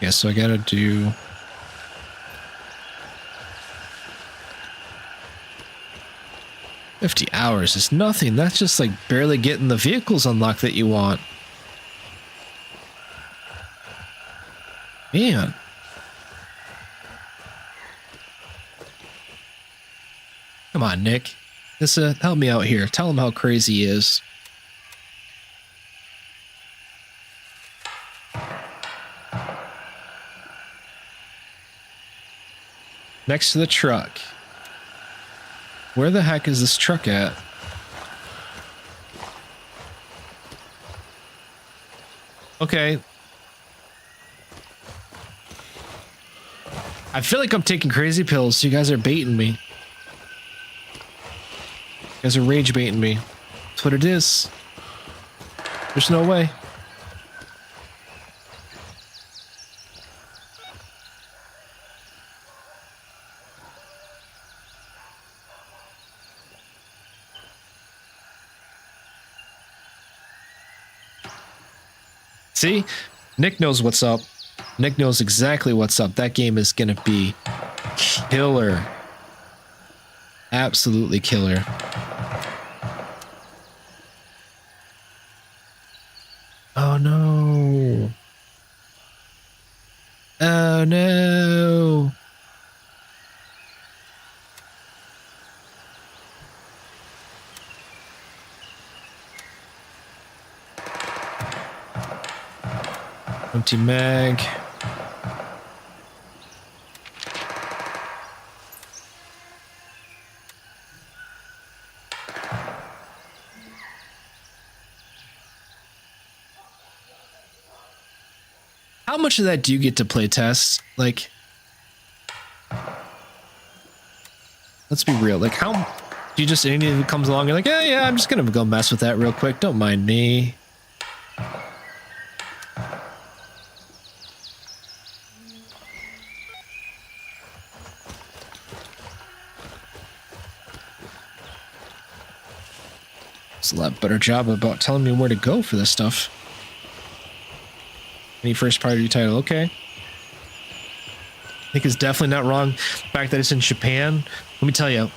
Yeah, so I gotta do... $50 hours is nothing. That's just like barely getting the vehicles unlocked that you want. Man. Come on, Nick. Just help me out here. Tell him how crazy he is. Next to the truck. Where the heck is this truck at? Okay. I feel like I'm taking crazy pills. You guys are baiting me. You guys are rage baiting me. That's what it is. There's no way. See? Nick knows what's up. Nick knows exactly what's up. That game is going to be killer. Absolutely killer. Oh no. Oh no. Empty mag. How much of that do you get to play test? Like, let's be real. Like, how do you just, anything that comes along, you're like, yeah, I'm just gonna go mess with that real quick. Don't mind me. It's a lot better job about telling me where to go for this stuff. Any first party title, okay. I think it's definitely not wrong. The fact that it's in Japan, let me tell you,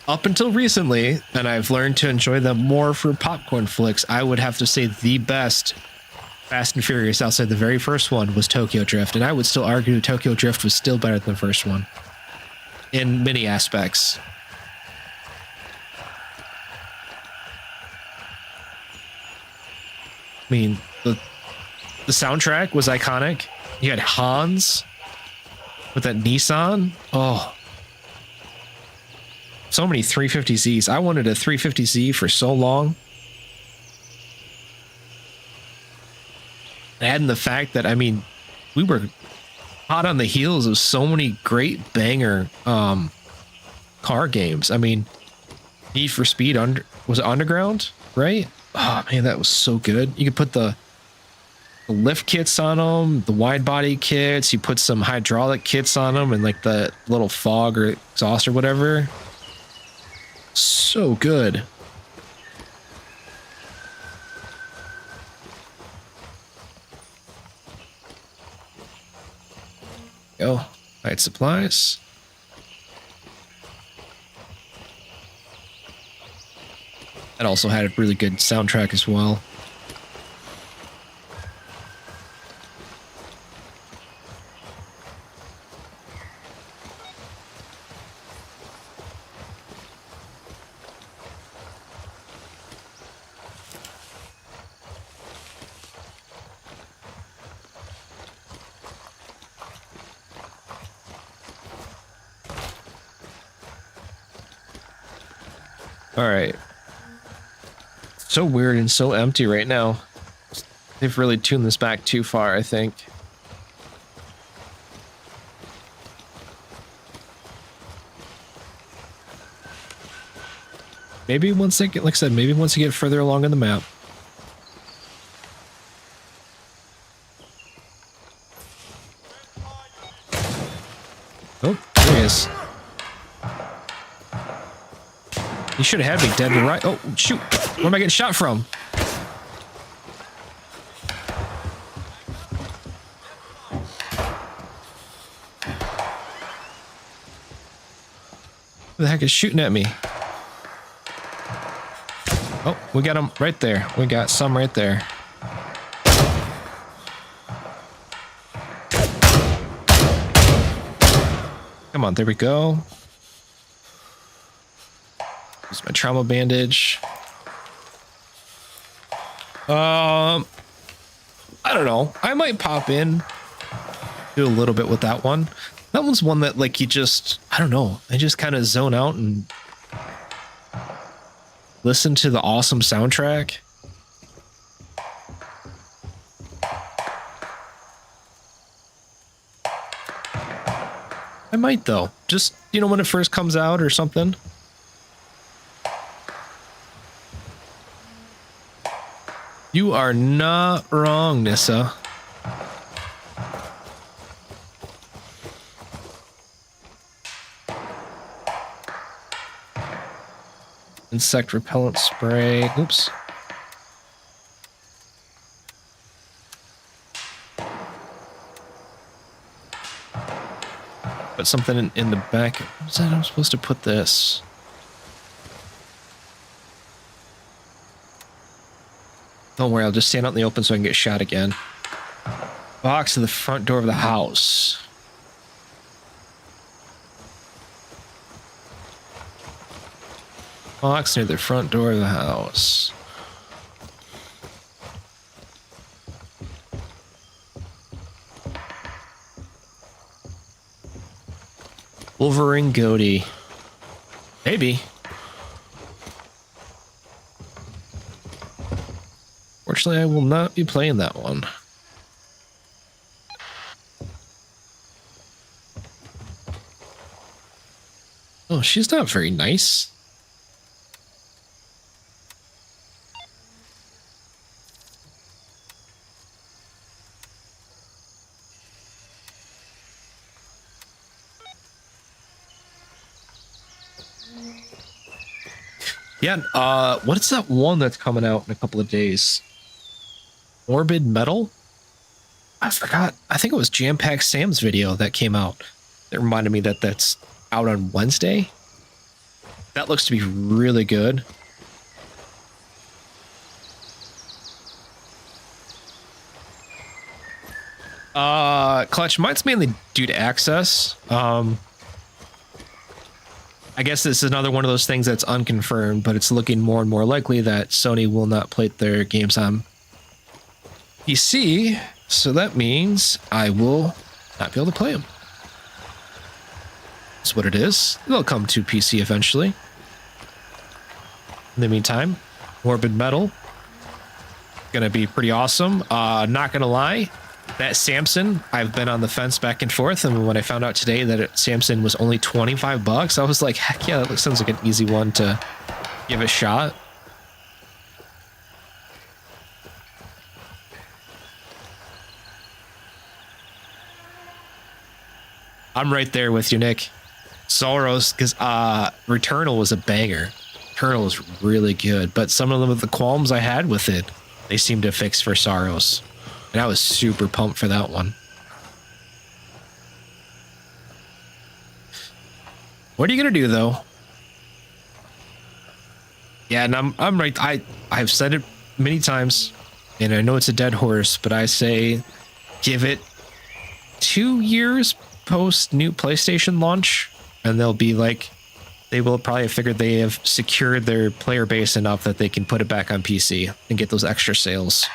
up until recently, and I've learned to enjoy them more for popcorn flicks, I would have to say the best Fast and Furious outside the very first one was Tokyo Drift, and I would still argue Tokyo Drift was still better than the first one in many aspects. I mean, the soundtrack was iconic. You had Hans with that Nissan. Oh, so many 350Zs. I wanted a 350Z for so long. Adding the fact that, I mean, we were hot on the heels of so many great banger car games. I mean, Need for Speed was it Underground, right? Oh man, that was so good. You could put the lift kits on them, the wide body kits. You put some hydraulic kits on them, and like the little fog or exhaust or whatever. So good. Go. Alright, supplies. That also had a really good soundtrack as well. All right. So weird and so empty right now. They've really tuned this back too far, I think. Maybe once they get, like I said, maybe once you get further along in the map. Oh, there he is. You should have had me dead to right. Oh, shoot. Where am I getting shot from? Who the heck is shooting at me? Oh, we got him right there. We got some right there. Come on, there we go. Use my trauma bandage. I don't know. I might pop in, do a little bit with that one. That one's one that, like, you just, I don't know. I just kind of zone out and listen to the awesome soundtrack. I might, though. Just, you know, when it first comes out or something. You are not wrong, Nissa. Insect repellent spray. Oops. Put something in the back. What's that? I'm supposed to put this. Don't worry, I'll just stand out in the open so I can get shot again. Box to the front door of the house. Box near the front door of the house. Wolverine goatee. Maybe. Fortunately, I will not be playing that one. Oh, she's not very nice. Yeah, what's that one that's coming out in a couple of days? Morbid Metal? I forgot. I think it was Jam Pack Sam's video that came out. That reminded me that that's out on Wednesday. That looks to be really good. Clutch, mine's mainly due to access. I guess this is another one of those things that's unconfirmed, but it's looking more and more likely that Sony will not plate their games on PC, so that means I will not be able to play them. That's what it is. They'll come to PC eventually. In the meantime, Morbid Metal going to be pretty awesome. Not going to lie, that Samson, I've been on the fence back and forth, and when I found out today that Samson was only $25, I was like, heck yeah, that sounds like an easy one to give a shot. I'm right there with you, Nick. Soros, because Returnal was a banger. Returnal was really good, but some of the qualms I had with it, they seemed to fix for Soros. And I was super pumped for that one. What are you gonna do though? Yeah, and I'm right. I've said it many times, and I know it's a dead horse, but I say give it 2 years post new PlayStation launch, and they'll be like, they will probably have figured they have secured their player base enough that they can put it back on PC and get those extra sales.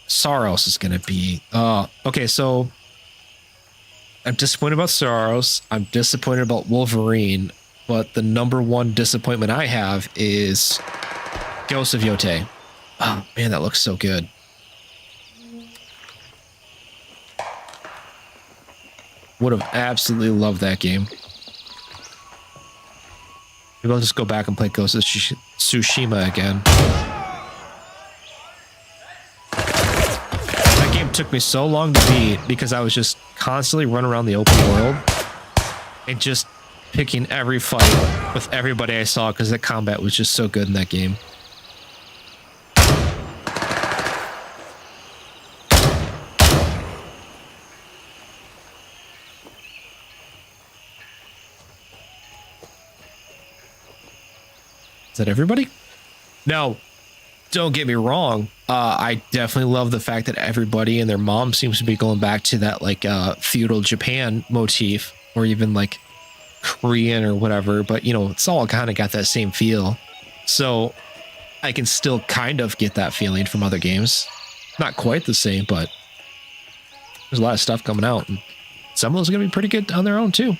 Soros is gonna be okay, so I'm disappointed about Soros, I'm disappointed about Wolverine, but the number one disappointment I have is Ghost of Yotei. Oh man, that looks so good. Would have absolutely loved that game. Maybe I'll just go back and play Ghost of Tsushima again. That game took me so long to beat because I was just constantly running around the open world and just picking every fight with everybody I saw because the combat was just so good in that game. Is that everybody? No, don't get me wrong. I definitely love the fact that everybody and their mom seems to be going back to that like feudal Japan motif, or even like Korean or whatever. But you know, it's all kind of got that same feel. So I can still kind of get that feeling from other games. Not quite the same, but there's a lot of stuff coming out, and some of those are gonna be pretty good on their own too.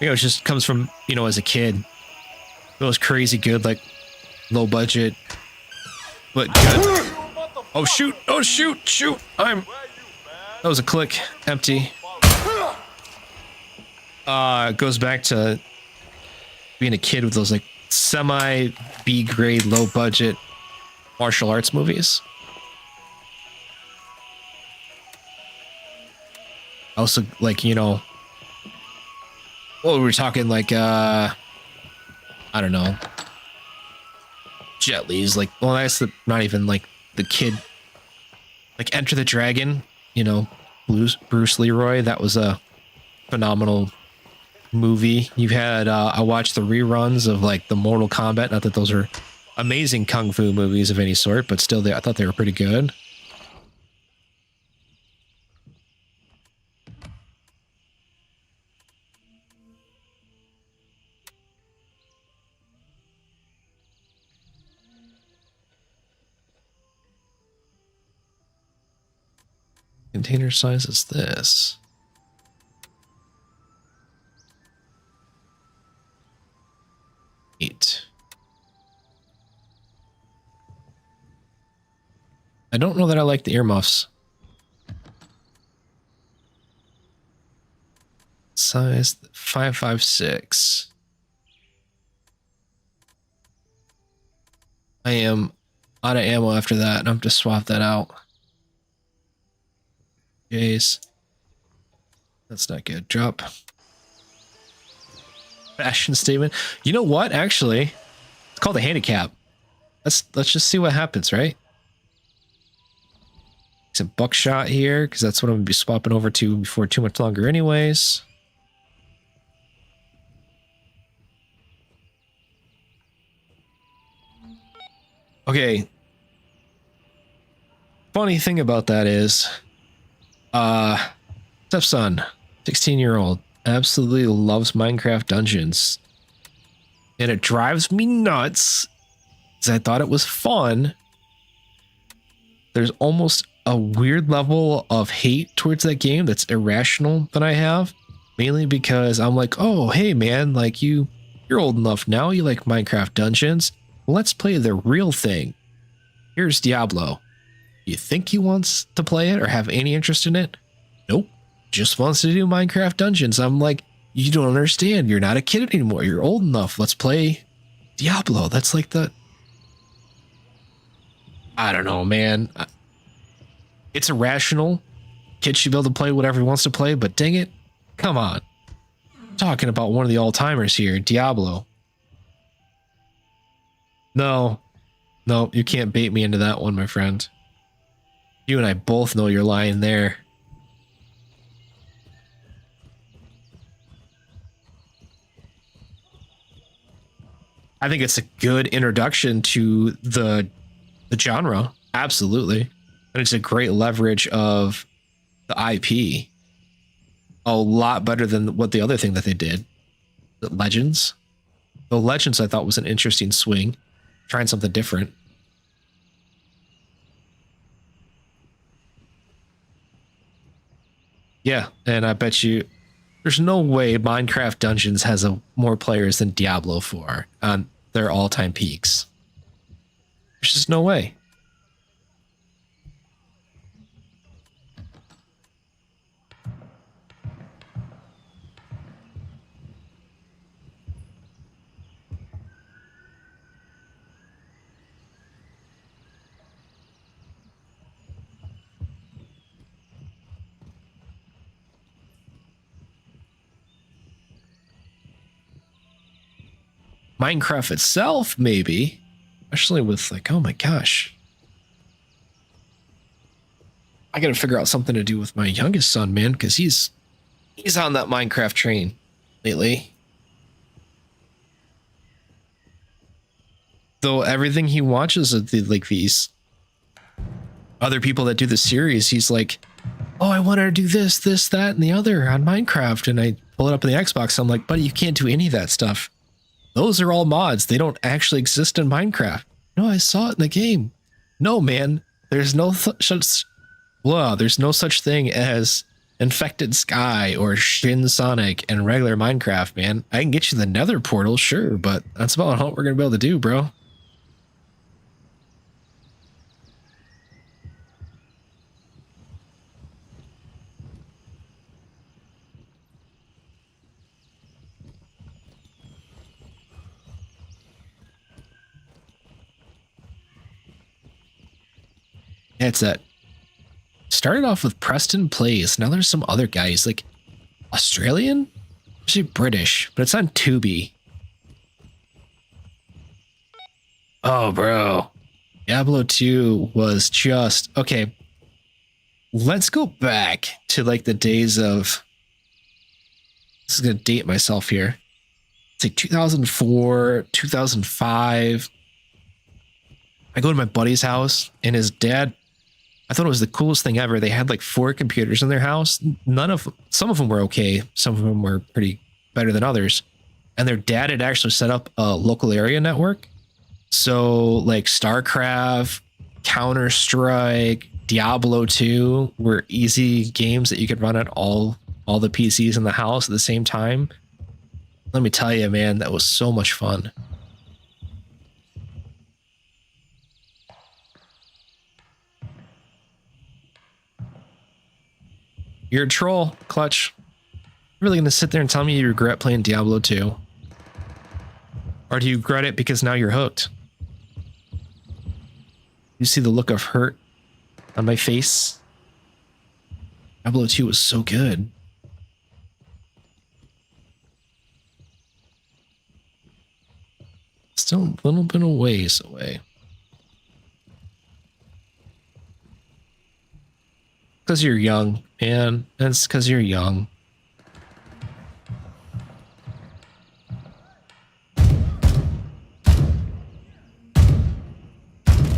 You know, it just comes from, you know, as a kid, it was crazy good, like low budget, but good. Oh shoot! Oh shoot! Shoot! That was a click. Empty. It goes back to being a kid with those like semi B grade, low budget martial arts movies. Also, like, you know. Well, we're talking like, I don't know, Jet Li's, like, well, that's not even like the kid, like Enter the Dragon, you know, Bruce Leroy. That was a phenomenal movie. You had, I watched the reruns of like the Mortal Kombat. Not that those are amazing kung fu movies of any sort, but still, I thought they were pretty good. Container size is this. Eight. I don't know that I like the earmuffs. Size 556. I am out of ammo after that, and I'm just swap that out. Jeez. That's not good. Drop. Fashion statement. You know what? Actually, it's called a handicap. Let's just see what happens, right? Some buckshot here, because that's what I'm gonna be swapping over to before too much longer anyways. Okay. Funny thing about that is, stepson, 16-year-old, absolutely loves Minecraft Dungeons. And it drives me nuts, because I thought it was fun. There's almost a weird level of hate towards that game that's irrational that I have, mainly because I'm like, oh, hey man, like you're old enough now, you like Minecraft Dungeons. Let's play the real thing. Here's Diablo. You think he wants to play it or have any interest in it? Nope. Just wants to do Minecraft Dungeons. I'm like, you don't understand. You're not a kid anymore. You're old enough. Let's play Diablo. That's like I don't know, man. It's irrational. Kid should be able to play whatever he wants to play, but dang it. Come on. I'm talking about one of the all-timers here, Diablo. No, you can't bait me into that one, my friend. You and I both know you're lying there. I think it's a good introduction to the genre. Absolutely. And it's a great leverage of the IP. A lot better than what the other thing that they did. The Legends. The Legends I thought was an interesting swing. Trying something different. Yeah, and I bet you there's no way Minecraft Dungeons has more players than Diablo 4 on their all-time peaks. There's just no way. Minecraft itself, maybe. Especially with like, oh my gosh. I gotta figure out something to do with my youngest son, man, because he's on that Minecraft train lately. Though everything he watches of these other people that do the series, he's like, oh, I want to do this, that, and the other on Minecraft. And I pull it up on the Xbox. I'm like, buddy, you can't do any of that stuff. Those are all mods. They don't actually exist in Minecraft. No, I saw it in the game. No, man, there's no there's no such thing as Infected Sky or Shin Sonic and regular Minecraft, man. I can get you the Nether portal, sure, but that's about what we're gonna be able to do, bro. Yeah, it's that. Started off with Preston Plays. Now there's some other guys like Australian, actually British, but it's on Tubi. Oh, bro. Diablo 2 was just okay. Let's go back to like the days of. This is gonna date myself here. It's like 2004, 2005. I go to my buddy's house and his dad. I thought it was the coolest thing ever. They had like 4 computers in their house. Some of them were okay. Some of them were pretty better than others. And their dad had actually set up a local area network. So like StarCraft, Counter-Strike, Diablo 2 were easy games that you could run at all the PCs in the house at the same time. Let me tell you, man, that was so much fun. You're a troll, Clutch. You're really gonna sit there and tell me you regret playing Diablo 2? Or do you regret it because now you're hooked? You see the look of hurt on my face? Diablo 2 was so good. Still a little bit of ways away. Because you're young, man. That's because you're young.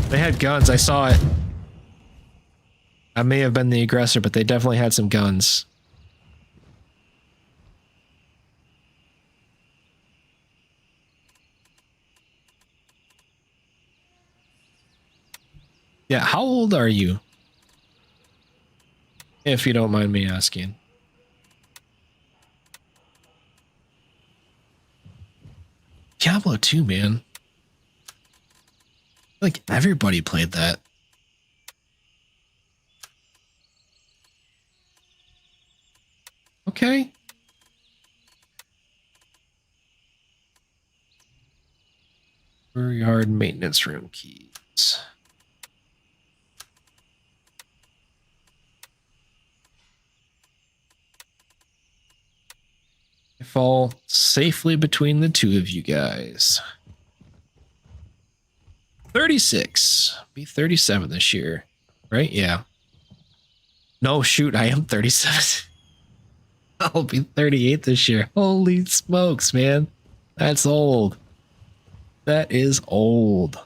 They had guns. I saw it. I may have been the aggressor, but they definitely had some guns. Yeah, how old are you? If you don't mind me asking. Diablo 2, man. Like everybody played that. Okay. Yard maintenance room keys. I fall safely between the two of you guys. 36. Be 37 this year. Right? Yeah. No, shoot, I am 37. I'll be 38 this year. Holy smokes, man. That's old. That is old.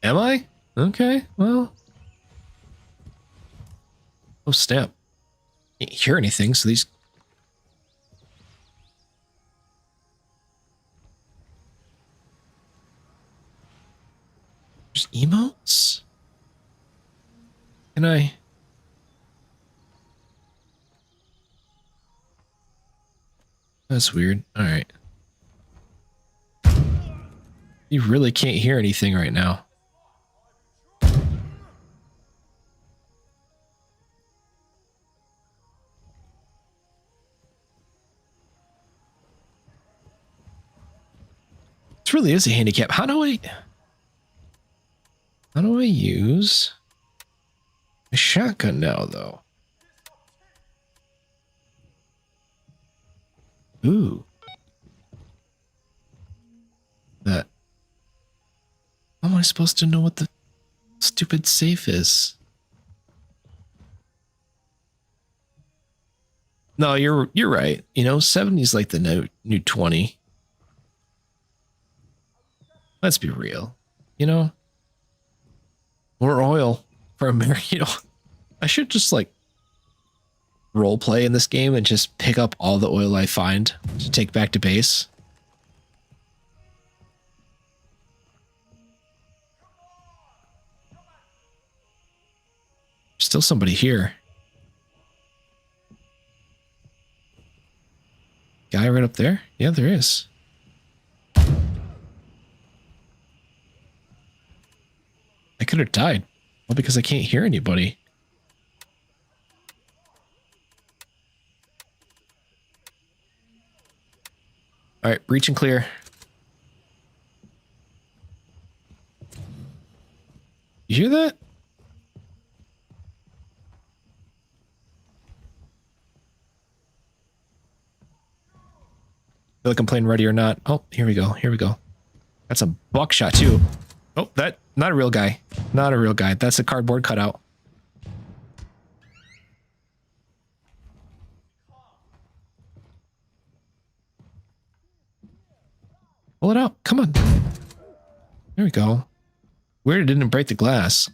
Am I? Okay, well. Oh, snap. Can't hear anything, so these... There's emotes? Can I... That's weird. Alright. You really can't hear anything right now. This really is a handicap. How do I use a shotgun now, though? Ooh. That. How am I supposed to know what the stupid safe is? No, you're right. You know, 70 is like the new 20. Let's be real. You know, more oil for America. You know, I should just like role play in this game and just pick up all the oil I find to take back to base. Still somebody here. Guy right up there? Yeah, there is. I could have died. Well, because I can't hear anybody. All right, breach and clear. You hear that? Feel like I'm playing ready or not. Oh, here we go. Here we go. That's a buckshot too. Oh, that not a real guy. Not a real guy. That's a cardboard cutout. Pull it out. Come on. There we go. Weird it didn't break the glass.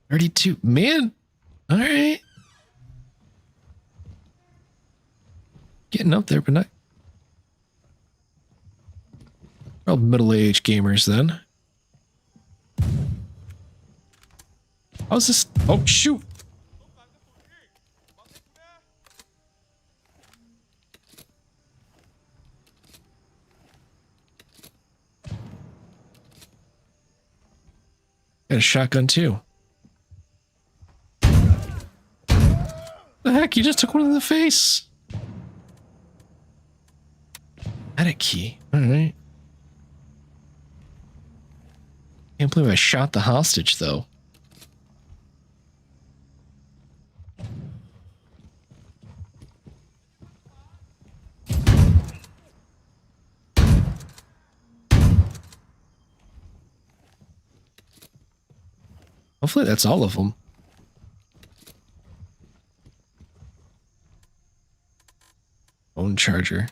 $32. Man. All right. Getting up there, but not... Well, middle-aged gamers then. How's this? Oh, shoot. Got a shotgun too. The heck? You just took one in the face. Attic key. All right. Can't believe I shot the hostage though. Hopefully that's all of them. Phone charger.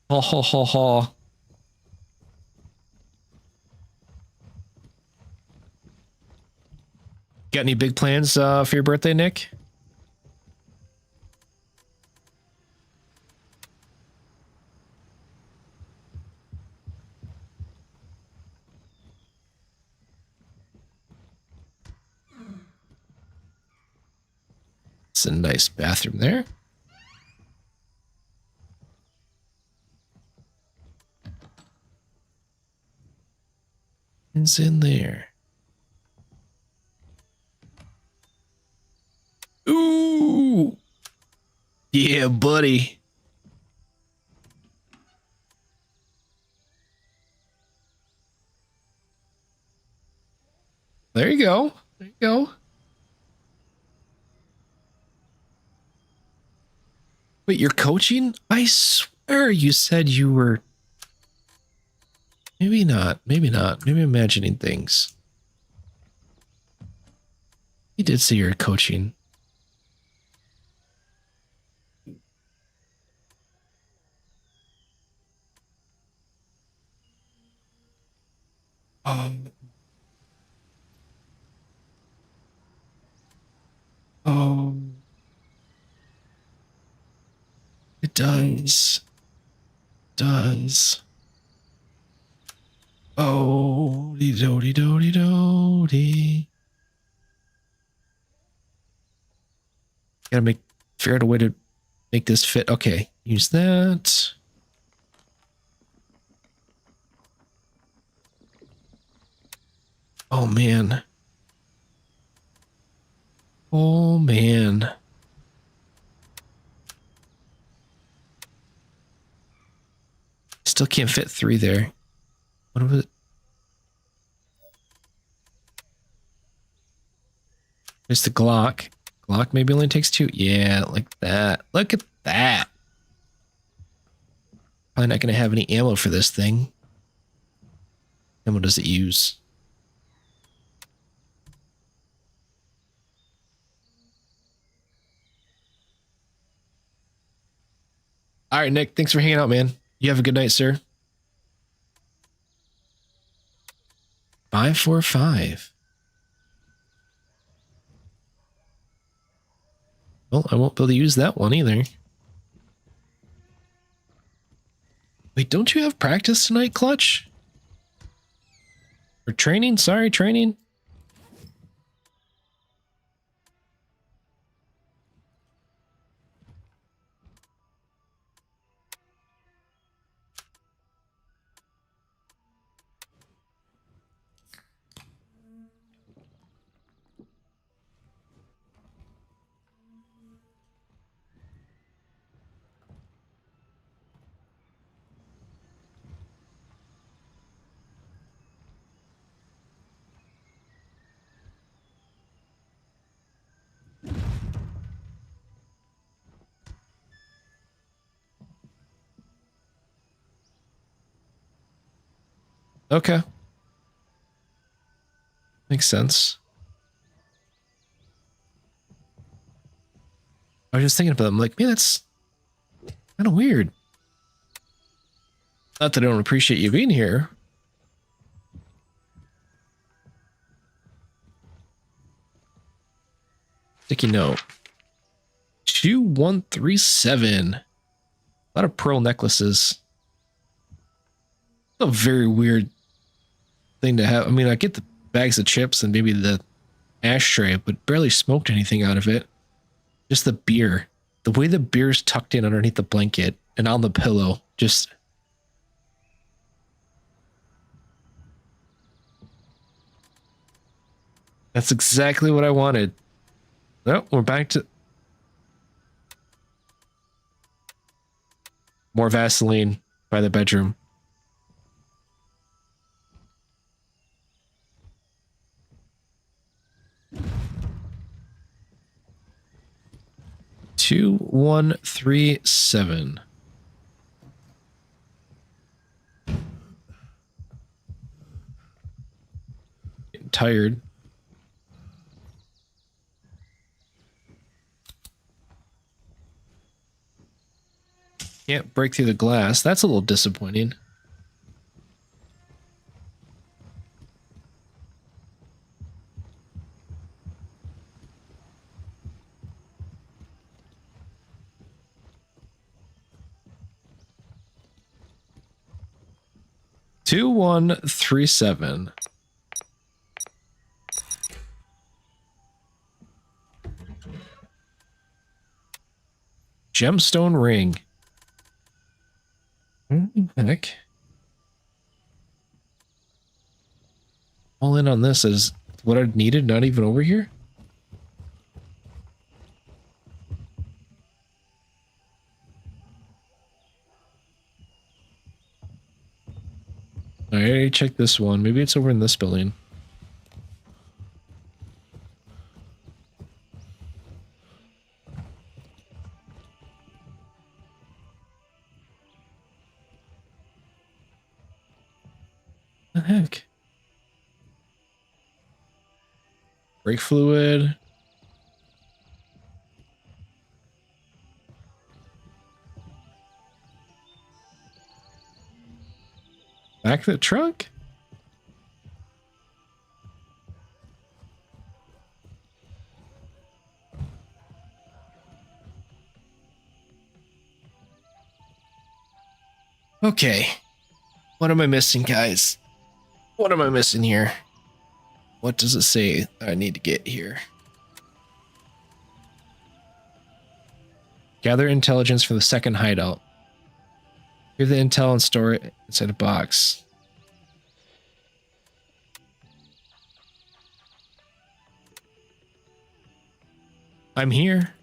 Ho ho ho ho. Got any big plans for your birthday, Nick? It's a nice bathroom there. It's in there. Ooh. Yeah, buddy. There you go. There you go. Wait, you're coaching? I swear you said you were. Maybe not. Maybe not. Maybe I'm imagining things. You did say you were coaching. Oh. It does. Does. Oh, dee dody dody dody. Gotta figure out a way to make this fit. Okay, use that. Oh man. Oh man. Still can't fit 3 there. What was it? There's the Glock. Glock maybe only takes 2. Yeah, like that. Look at that. Probably not going to have any ammo for this thing. And what does it use? All right, Nick. Thanks for hanging out, man. You have a good night, sir. 545. Well, I won't be able to use that one either. Wait, don't you have practice tonight, Clutch? Or training? Sorry, training. Okay. Makes sense. I was just thinking about it. I'm like, man, that's kind of weird. Not that I don't appreciate you being here. Sticky note. 2137. A lot of pearl necklaces. A very weird thing to have. I mean, I get the bags of chips and maybe the ashtray, but barely smoked anything out of it. Just the beer. The way the beer's tucked in underneath the blanket and on the pillow. Just... That's exactly what I wanted. Oh, we're back to... More Vaseline by the bedroom. Two, 1, 3, 7. Getting tired. Can't break through the glass. That's a little disappointing. 2137. Gemstone ring. Heck. All in on this is what I needed, not even over here. All right, check this one. Maybe it's over in this building. What the heck? Brake fluid. Back of the truck? Okay. What am I missing, guys? What am I missing here? What does it say I need to get here? Gather intelligence from the second hideout. Hear the intel and store it inside a box. I'm here.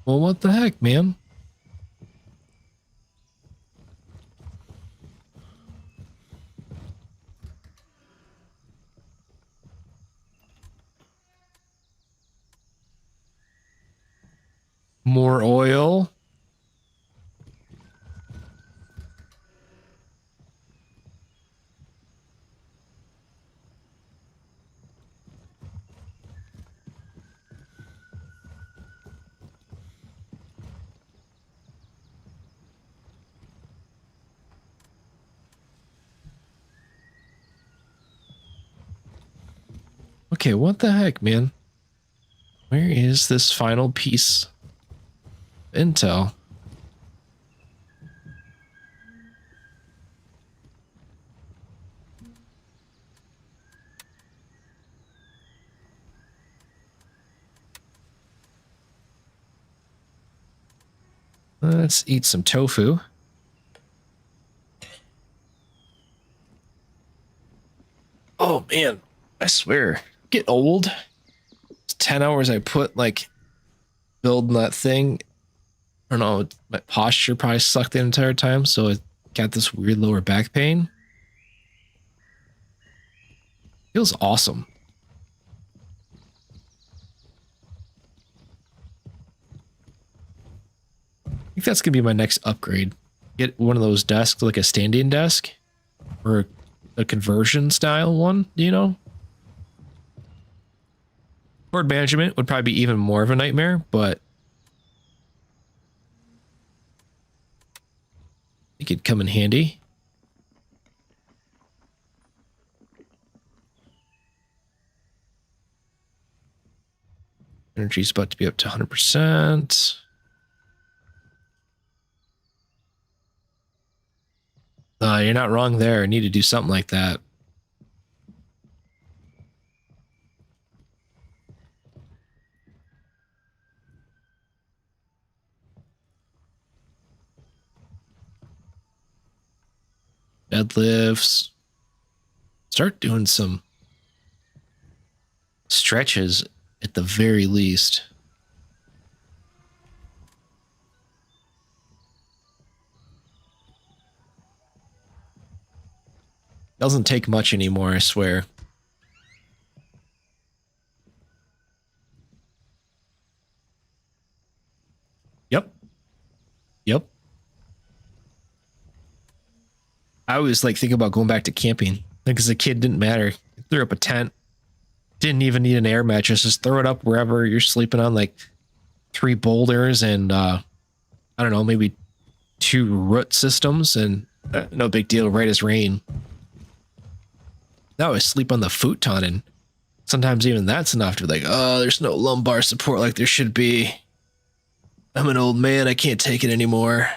Well, what the heck, man? More oil. Okay, what the heck, man? Where is this final piece of intel? Let's eat some tofu. Oh man, I swear, get old. It's 10 hours I put like building that thing. I don't know, my posture probably sucked the entire time, so I got this weird lower back pain. Feels awesome. I think that's gonna be my next upgrade. Get one of those desks, like a standing desk, or a conversion style one, you know? Board management would probably be even more of a nightmare, but it could come in handy. Energy's about to be up to 100%. You're not wrong there. I need to do something like that. Deadlifts. Start doing some stretches at the very least. Doesn't take much anymore, I swear. Yep. Yep. I always like think about going back to camping. Like as a kid, didn't matter. Threw up a tent. Didn't even need an air mattress. Just throw it up wherever you're sleeping on. Like 3 boulders and I don't know, maybe 2 root systems, and no big deal, right as rain. Now I sleep on the futon, and sometimes even that's enough to be like, oh, there's no lumbar support like there should be. I'm an old man, I can't take it anymore.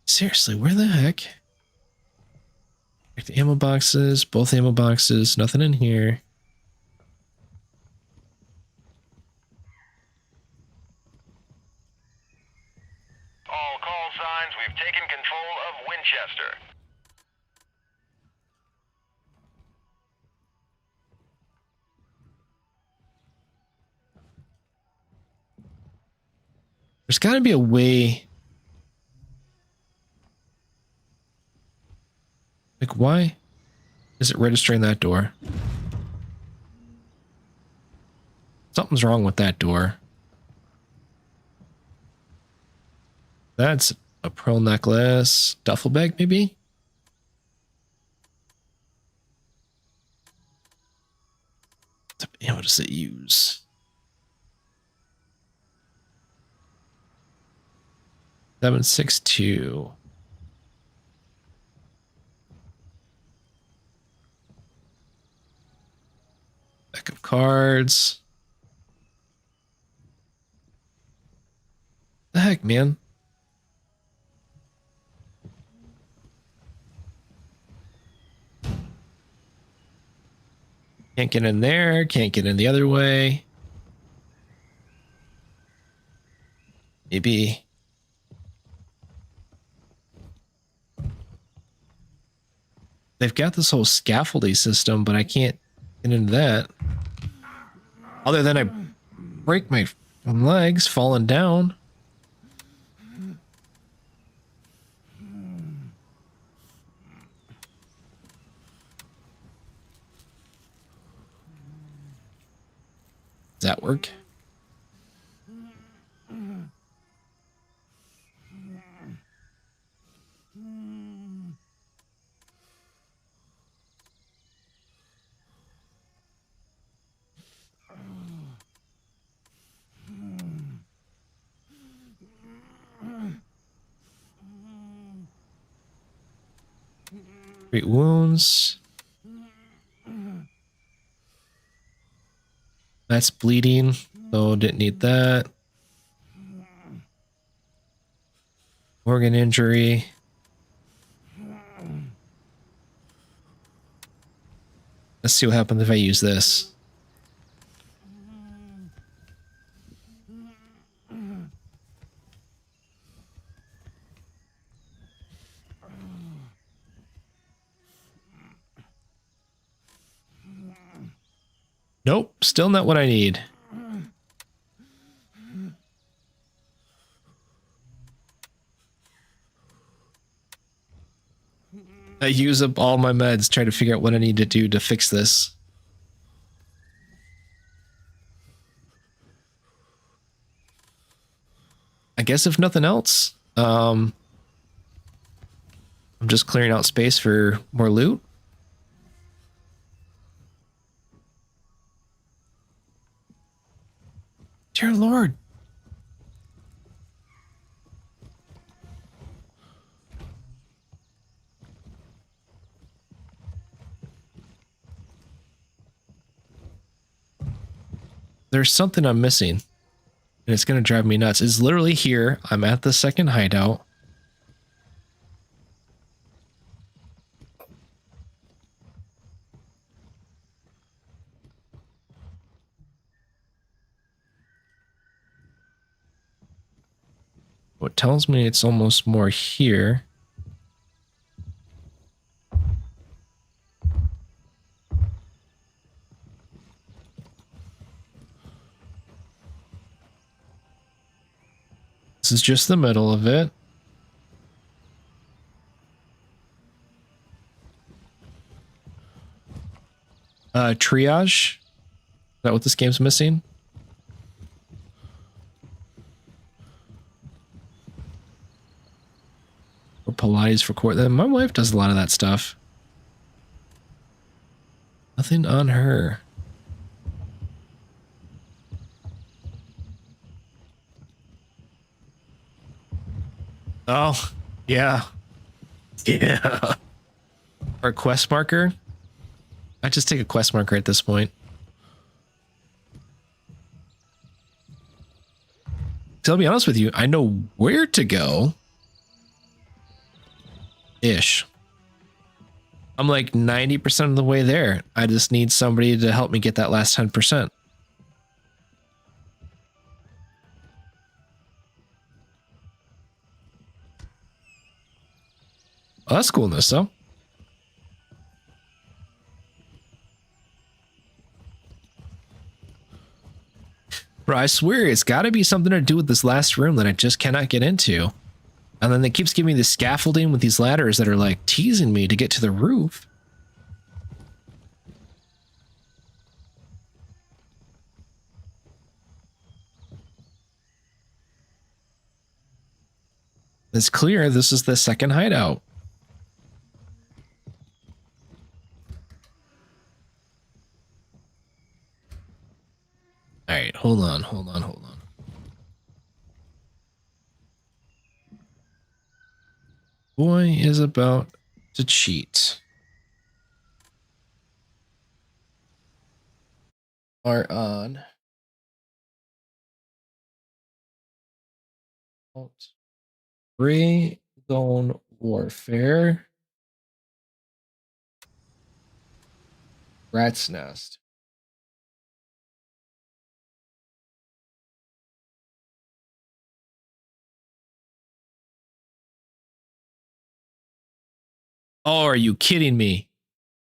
Seriously, where the heck? Like the ammo boxes, both ammo boxes, nothing in here. All call signs, we've taken control of Winchester. There's got to be a way. Like, why is it registering that door? Something's wrong with that door. That's a pearl necklace. Duffel bag, maybe? What does it use? $762. Deck of cards. The heck, man? Can't get in there. Can't get in the other way. Maybe. They've got this whole scaffolding system, but I can't get into that. Other than I break my legs falling down. Does that work? Treat wounds. That's bleeding, so didn't need that. Organ injury. Let's see what happens if I use this. Nope, still not what I need. I use up all my meds trying to figure out what I need to do to fix this. I guess if nothing else, I'm just clearing out space for more loot. Dear Lord. There's something I'm missing, and it's going to drive me nuts. It's literally here. I'm at the second hideout. What tells me it's almost more here. This is just the middle of it. Triage? Is that what this game's missing? Or Pilates for court. My wife does a lot of that stuff. Nothing on her. Oh, yeah. Yeah. Or quest marker. I just take a quest marker at this point. So I'll be honest with you, I know where to go. Ish. I'm like 90% of the way there. I just need somebody to help me get that last 10%. Oh, that's coolness, though. Bro, I swear it's got to be something to do with this last room that I just cannot get into. And then it keeps giving me the scaffolding with these ladders that are like teasing me to get to the roof. It's clear this is the second hideout. All right, hold on. Boy is about to cheat. Are on. Free zone warfare. Rat's nest. Oh, are you kidding me?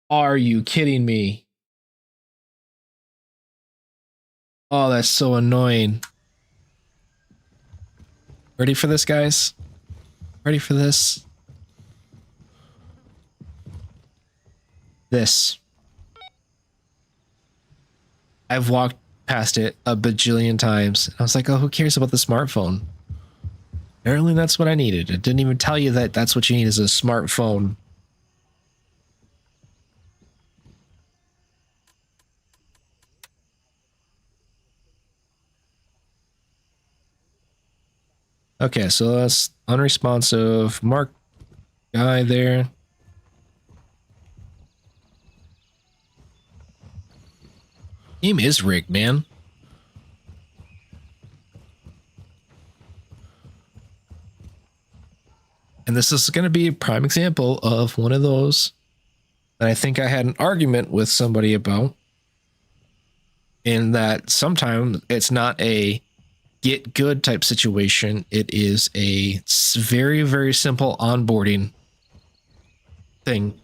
Are you kidding me? Oh, that's so annoying. Ready for this, guys? Ready for this? This. I've walked past it a bajillion times. I was like, oh, who cares about the smartphone? Apparently that's what I needed. It didn't even tell you that that's what you need is a smartphone. Okay, so that's unresponsive. Mark guy there. Game is rigged, man. And this is going to be a prime example of one of those that I think I had an argument with somebody about. In that sometimes it's not a get good type situation. It is a very, very simple onboarding thing.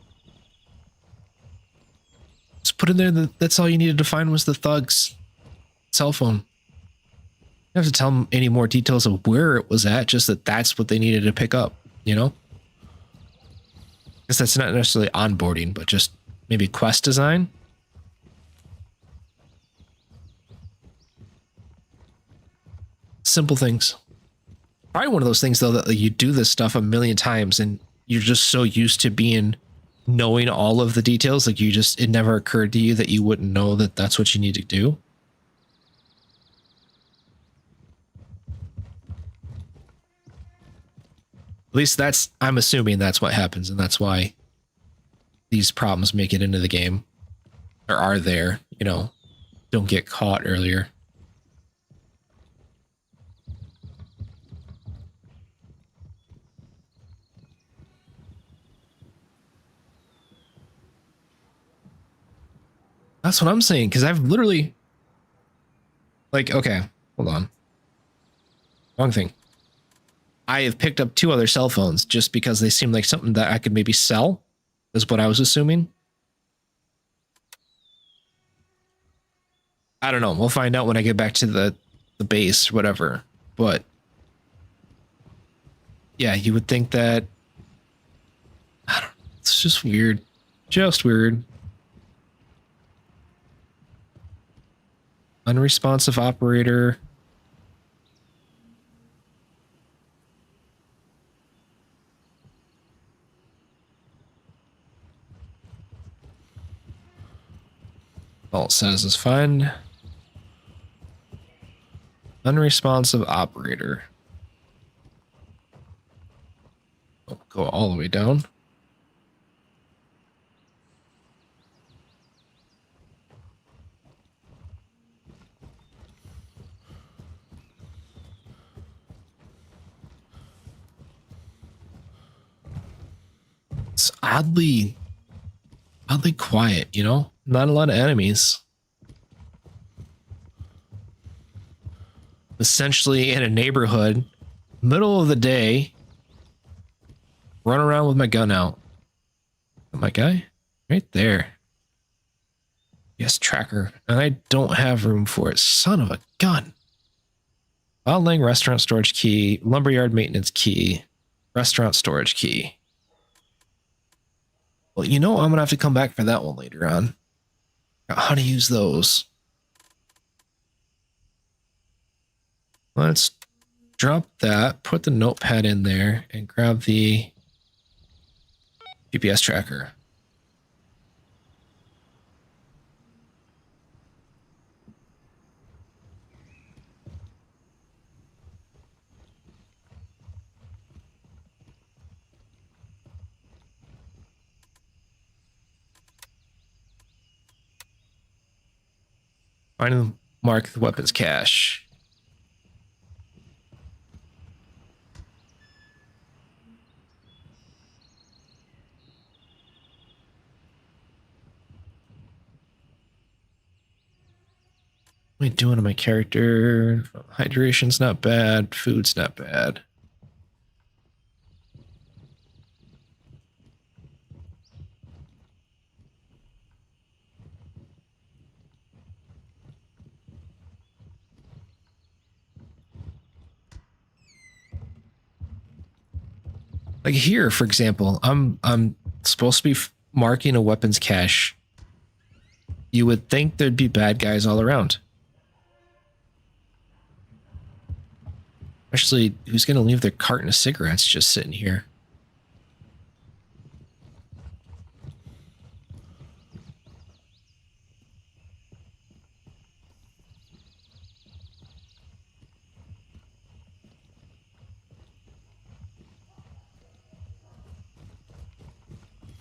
Just put in there that that's all you needed to find was the thug's cell phone. You don't have to tell them any more details of where it was at, just that that's what they needed to pick up, you know? Because that's not necessarily onboarding, but just maybe quest design. Simple things. Probably one of those things, though, that you do this stuff a million times and you're just so used to knowing all of the details. Like it never occurred to you that you wouldn't know that that's what you need to do. At least I'm assuming that's what happens, and that's why these problems make it into the game. Or are there, you know, don't get caught earlier. That's what I'm saying, because I've literally... Like, okay, hold on. Wrong thing. I have picked up 2 other cell phones just because they seem like something that I could maybe sell, is what I was assuming. I don't know. We'll find out when I get back to the base, whatever. But yeah, you would think that... I don't know. It's just weird. Just weird. Unresponsive operator. All it says is find unresponsive operator. go all the way down. It's oddly quiet, you know? Not a lot of enemies. Essentially in a neighborhood, middle of the day, run around with my gun out. My guy? Right there. Yes, tracker. And I don't have room for it. Son of a gun. Wildling restaurant storage key, lumberyard maintenance key, restaurant storage key. Well, you know, I'm gonna have to come back for that one later on. How to use those. Let's drop that, put the notepad in there, and grab the GPS tracker. Find and mark the weapons cache. What am I doing to my character? Hydration's not bad. Food's not bad. Like here, for example, I'm supposed to be marking a weapons cache. You would think there'd be bad guys all around. Especially, who's going to leave their carton of cigarettes just sitting here?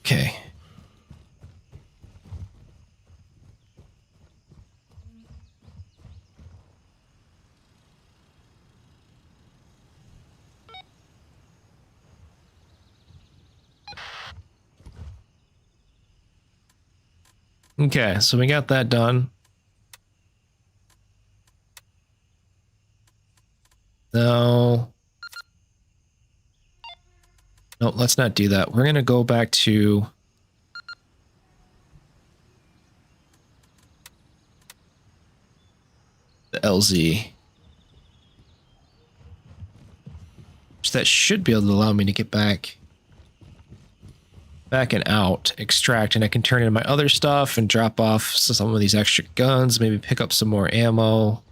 Okay. Okay, so we got that done. No, let's not do that. We're going to go back to the LZ. So that should be able to allow me to get back and out, extract, and I can turn in my other stuff and drop off some of these extra guns, maybe pick up some more ammo.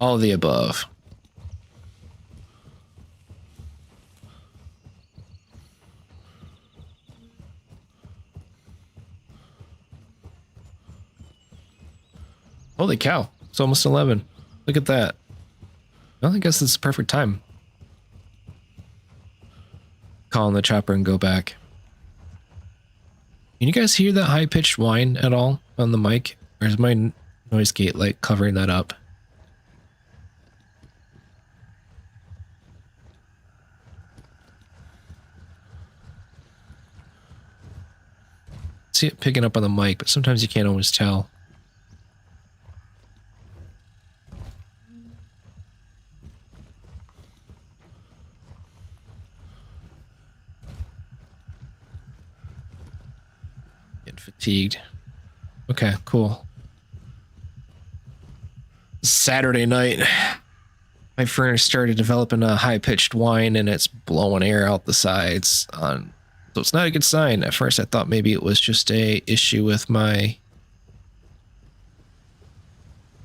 All of the above. Holy cow, it's almost 11. Look at that. Well, I guess it's the perfect time. Call on the chopper and go back. Can you guys hear that high-pitched whine at all on the mic? Or is my noise gate like covering that up? See it picking up on the mic, but sometimes you can't always tell. Fatigued. Okay, cool. Saturday night, my furnace started developing a high-pitched whine and it's blowing air out the sides. So it's not a good sign. At first I thought maybe it was just a issue with that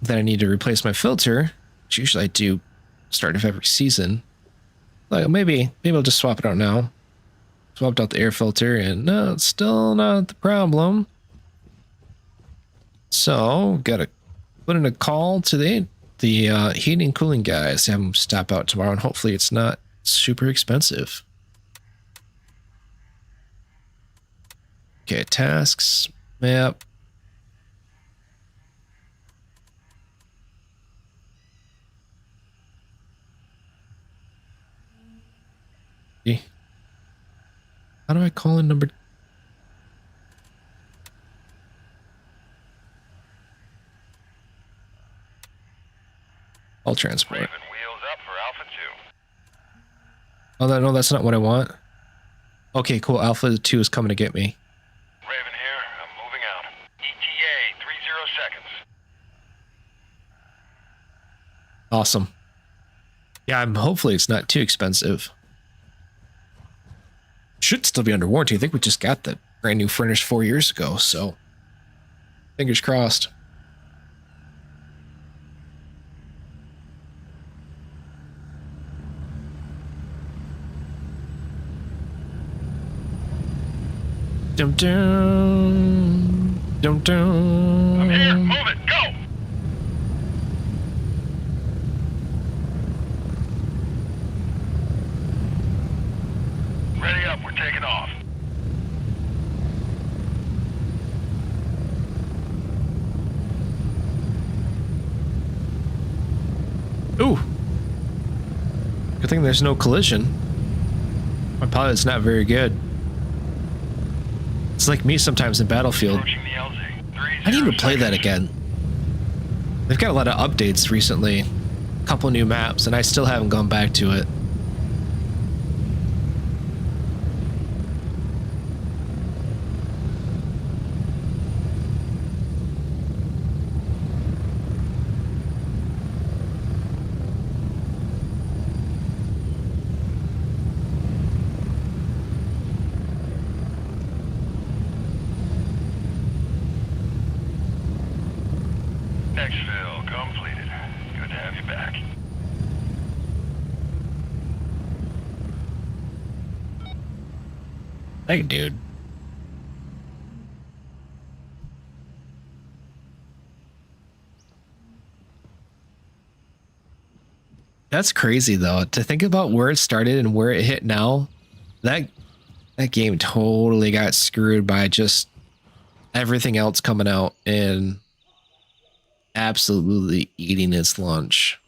I need to replace my filter, which usually I do start of every season. Like maybe I'll just swap it out now. Swapped out the air filter and no, it's still not the problem. So gotta put in a call to the heating and cooling guys to have them stop out tomorrow, and hopefully it's not super expensive. Okay, tasks, map. How do I call in number? All transport. Raven, wheels up for Alpha 2. Oh, no, that's not what I want. Okay, cool. Alpha 2 is coming to get me. Raven here. I'm moving out. ETA 30 seconds. Awesome. Yeah, hopefully it's not too expensive. Should still be under warranty. I think we just got the brand new furnished 4 years ago, so fingers crossed. Dum dum dum dum. I'm here. Move it. Go. Ready up. We're taking off. Ooh. Good thing there's no collision. My pilot's not very good. It's like me sometimes in Battlefield. Approaching the LZ. I need to play that again. They've got a lot of updates recently. A couple new maps, and I still haven't gone back to it. Exfil completed. Good to have you back. Hey, dude. That's crazy, though. To think about where it started and where it hit now, that game totally got screwed by just everything else coming out and absolutely eating its lunch.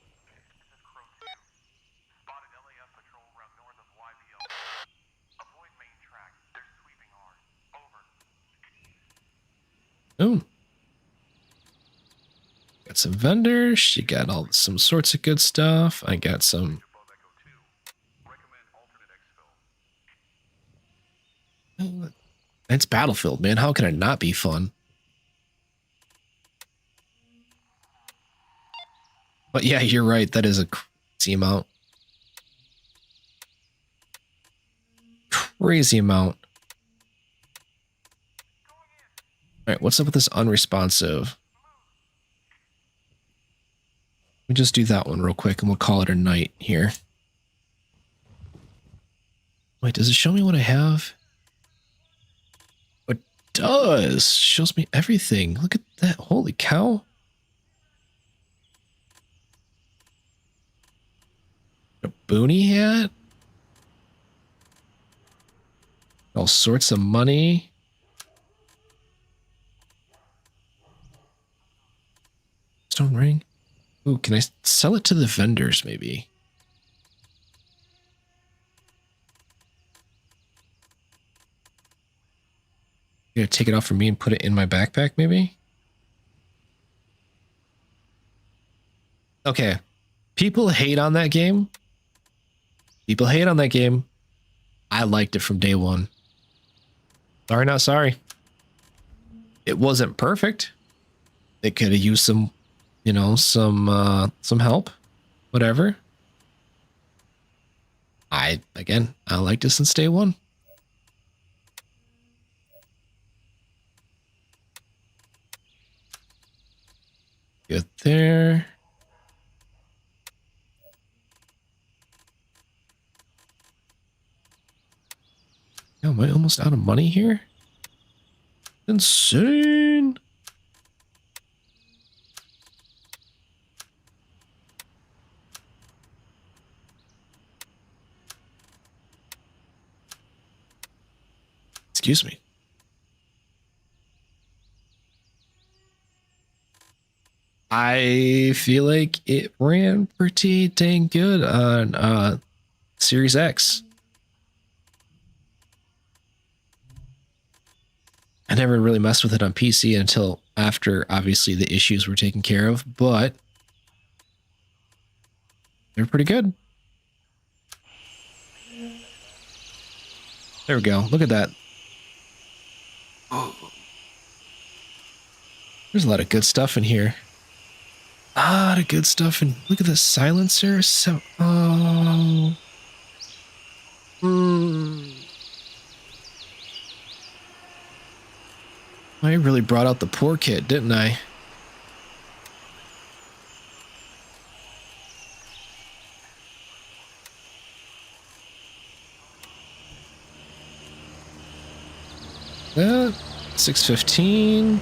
Oh. Got some vendors. You got some sorts of good stuff. I got some. It's Battlefield, man. How can it not be fun? But yeah, you're right. That is a crazy amount. Crazy amount. All right, what's up with this unresponsive? Let me just do that one real quick and we'll call it a night here. Wait, does it show me what I have? It does. Shows me everything. Look at that. Holy cow. A boonie hat. All sorts of money. Stone ring. Ooh, can I sell it to the vendors maybe? You gonna take it off for me and put it in my backpack maybe? Okay. People hate on that game. People hate on that game. I liked it from day one. Sorry, not sorry. It wasn't perfect. It could have used some, you know, some help. Whatever. I liked it since day one. Good there. Oh, am I almost out of money here? Insane. Excuse me. I feel like it ran pretty dang good on Series X. I never really messed with it on PC until after, obviously, the issues were taken care of, but they're pretty good. There we go. Look at that. Oh. There's a lot of good stuff in here. A lot of good stuff. And look at the silencer. So, oh. I really brought out the poor kid, didn't I? That 615.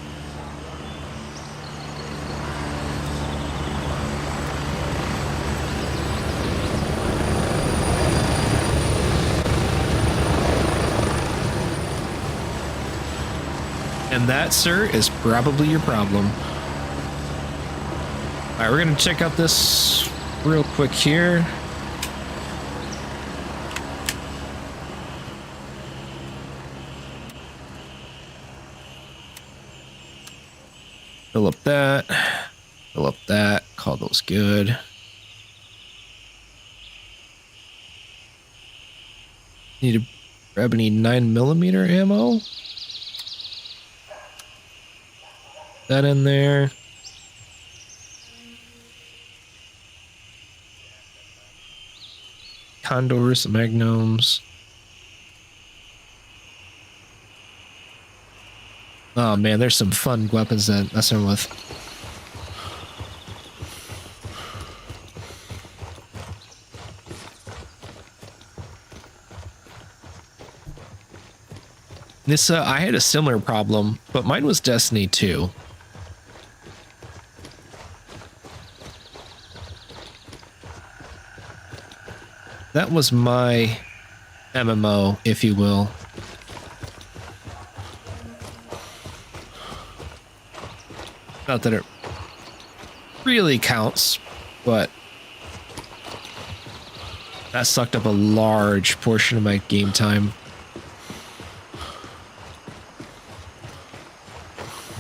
And that, sir, is probably your problem. All right, we're gonna check out this real quick here. Fill up that. Fill up that. Call those good. Need to grab any 9mm ammo. That in there. Condors, magnums. Oh man, there's some fun weapons that messing with. This I had a similar problem, but mine was Destiny 2. That was my MMO, if you will. Not that it really counts, but that sucked up a large portion of my game time.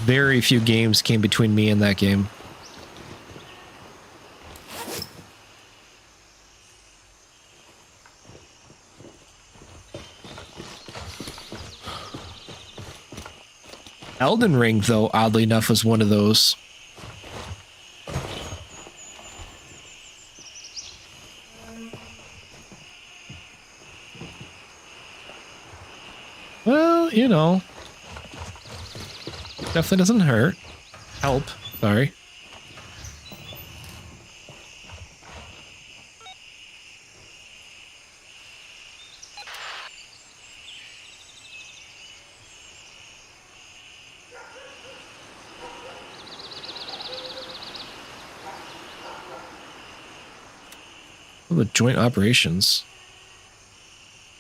Very few games came between me and that game. Elden Ring, though, oddly enough, was one of those. Well, you know. Definitely doesn't hurt. Help. Sorry. Oh, the joint operations.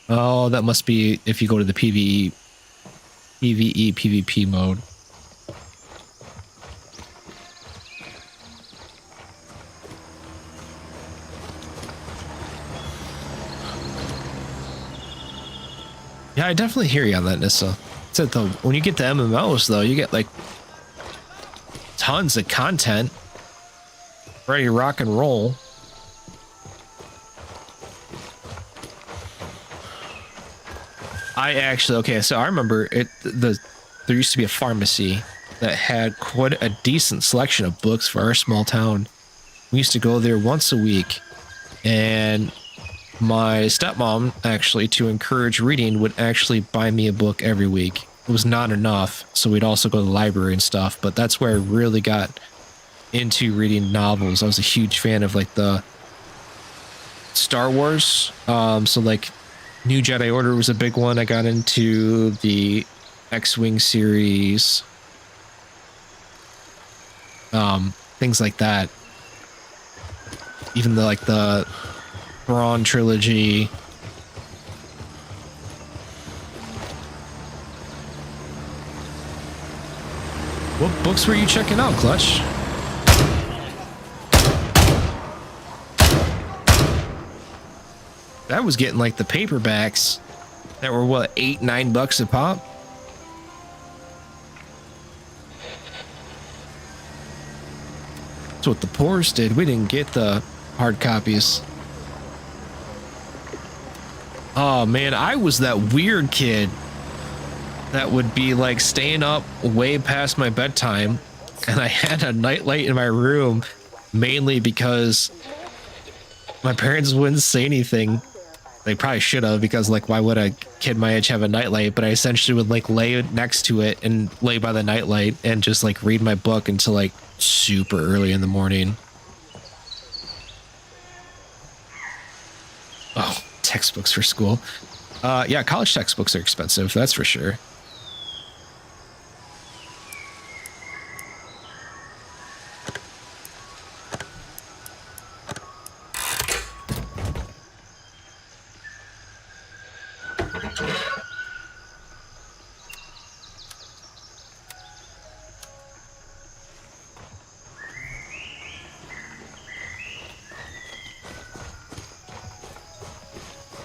Oh, that must be if you go to the PvE, PvP mode. Yeah, I definitely hear you on that, Nissa. It's that though, when you get the MMOs, though, you get like tons of content. Ready to rock and roll. I actually, okay, so I remember there used to be a pharmacy that had quite a decent selection of books for our small town. We used to go there once a week, and my stepmom, actually, to encourage reading, would actually buy me a book every week. It was not enough, so we'd also go to the library and stuff, but that's where I really got into reading novels. I was a huge fan of like the Star Wars, so like New Jedi Order was a big one. I got into the X-Wing series, things like that. Even the Thrawn trilogy. What books were you checking out, Clutch? That was getting like the paperbacks that were what, $8-9 a pop. That's what the poors did. We didn't get the hard copies. Oh man, I was that weird kid that would be like staying up way past my bedtime, and I had a nightlight in my room mainly because my parents wouldn't say anything. They probably should have, because like why would a kid my age have a nightlight? But I essentially would like lay next to it and lay by the nightlight and just like read my book until like super early in the morning. Oh, textbooks for school. Yeah, college textbooks are expensive, that's for sure.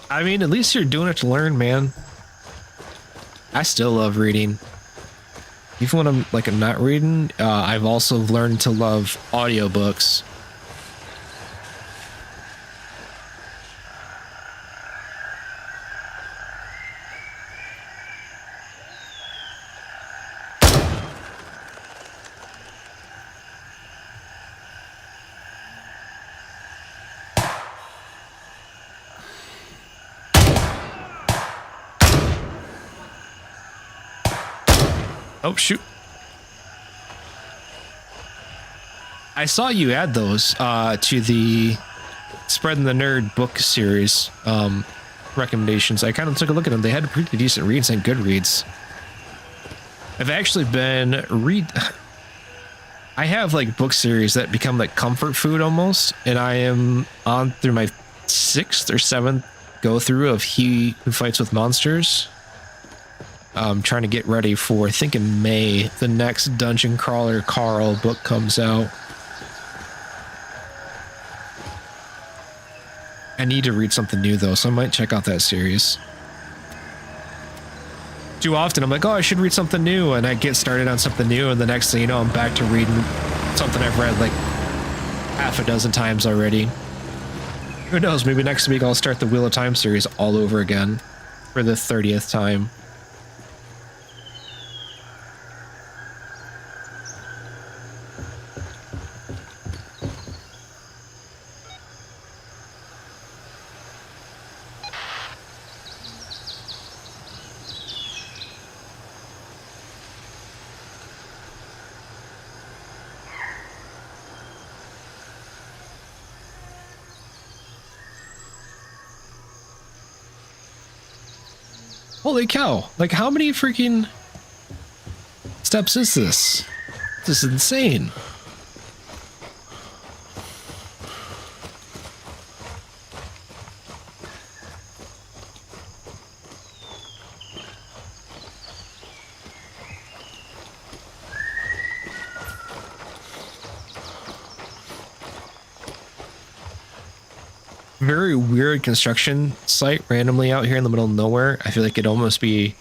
I mean, at least you're doing it to learn, man. I still love reading. Even when I'm not reading, I've also learned to love audiobooks. Oh, shoot. I saw you add those to the Spreading the Nerd book series recommendations. I kind of took a look at them. They had pretty decent reads and good reads. I've actually been I have like book series that become like comfort food almost, and I am on through my 6th or 7th go through of He Who Fights with Monsters. I'm trying to get ready for, I think in May, the next Dungeon Crawler Carl book comes out. I need to read something new though, so I might check out that series. Too often I'm like, oh, I should read something new, and I get started on something new, and the next thing you know, I'm back to reading something I've read like half a dozen times already. Who knows, maybe next week I'll start the Wheel of Time series all over again for the 30th time. Holy cow, like how many freaking steps is this? This is insane. Very weird construction site randomly out here in the middle of nowhere. I feel like it'd almost be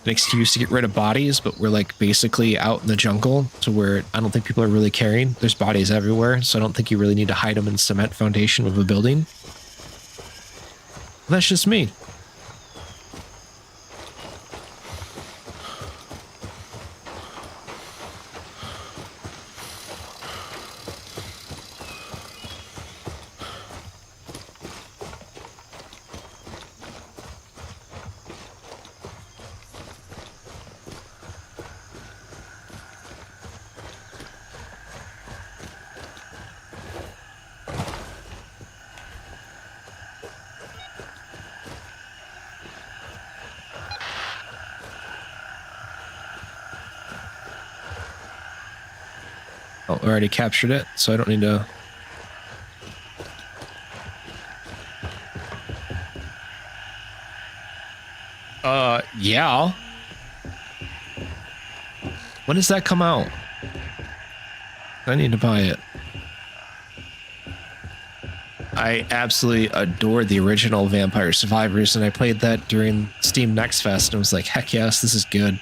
an excuse to get rid of bodies, but we're like basically out in the jungle to where I don't think people are really caring. There's bodies everywhere, so I don't think you really need to hide them in cement foundation of a building. That's just me. Oh, I already captured it, so I don't need to. Yeah. When does that come out? I need to buy it. I absolutely adore the original Vampire Survivors, and I played that during Steam Next Fest and was like, heck yes, this is good.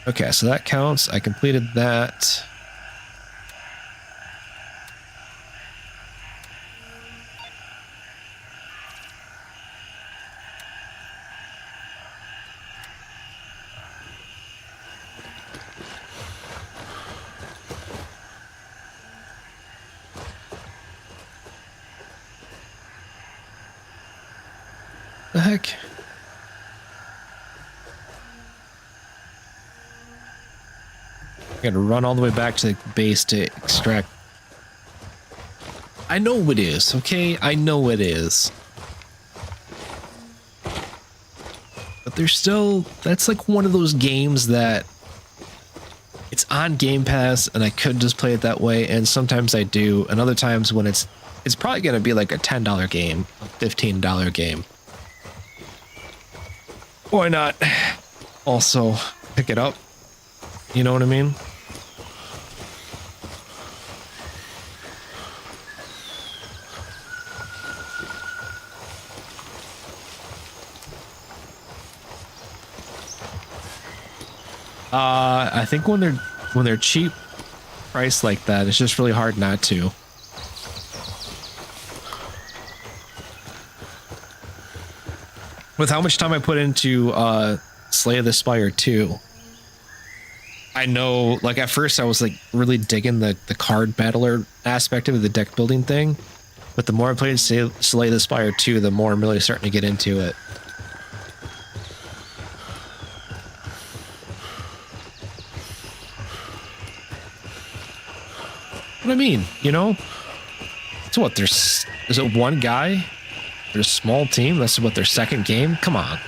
Okay, so that counts. I completed that. The heck? I gotta run all the way back to the base to extract. I know it is, okay? I know it is. But there's still, that's like one of those games that it's on Game Pass and I could just play it that way, and sometimes I do, and other times when it's probably gonna be like a $10 game, a $15 game. Why not also pick it up? You know what I mean? I think when they're cheap price like that, it's just really hard not to. With how much time I put into Slay the Spire 2, I know, like, at first I was like really digging the card battler aspect of the deck building thing, but the more I played Slay the Spire 2, the more I'm really starting to get into it. What I mean, you know? So what, is it one guy? There's a small team? That's what, their second game? Come on.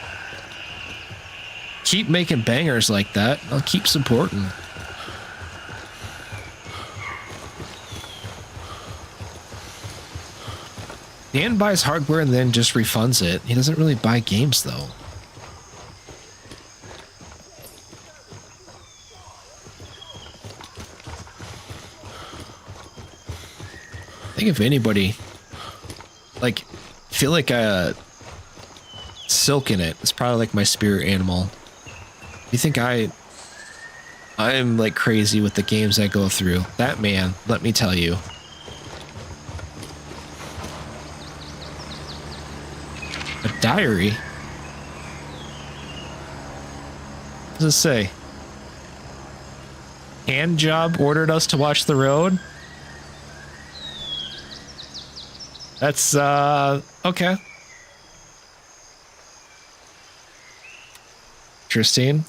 Keep making bangers like that. I'll keep supporting. Dan buys hardware and then just refunds it. He doesn't really buy games, though. I think if anybody, like, feel like Silk in it. It's probably like my spirit animal. You think I'm like crazy with the games I go through. That man, let me tell you. A diary? What does it say? Hand job ordered us to watch the road? That's, okay. Interesting.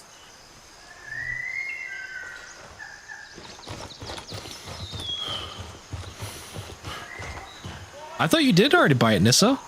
I thought you did already buy it, Nissa.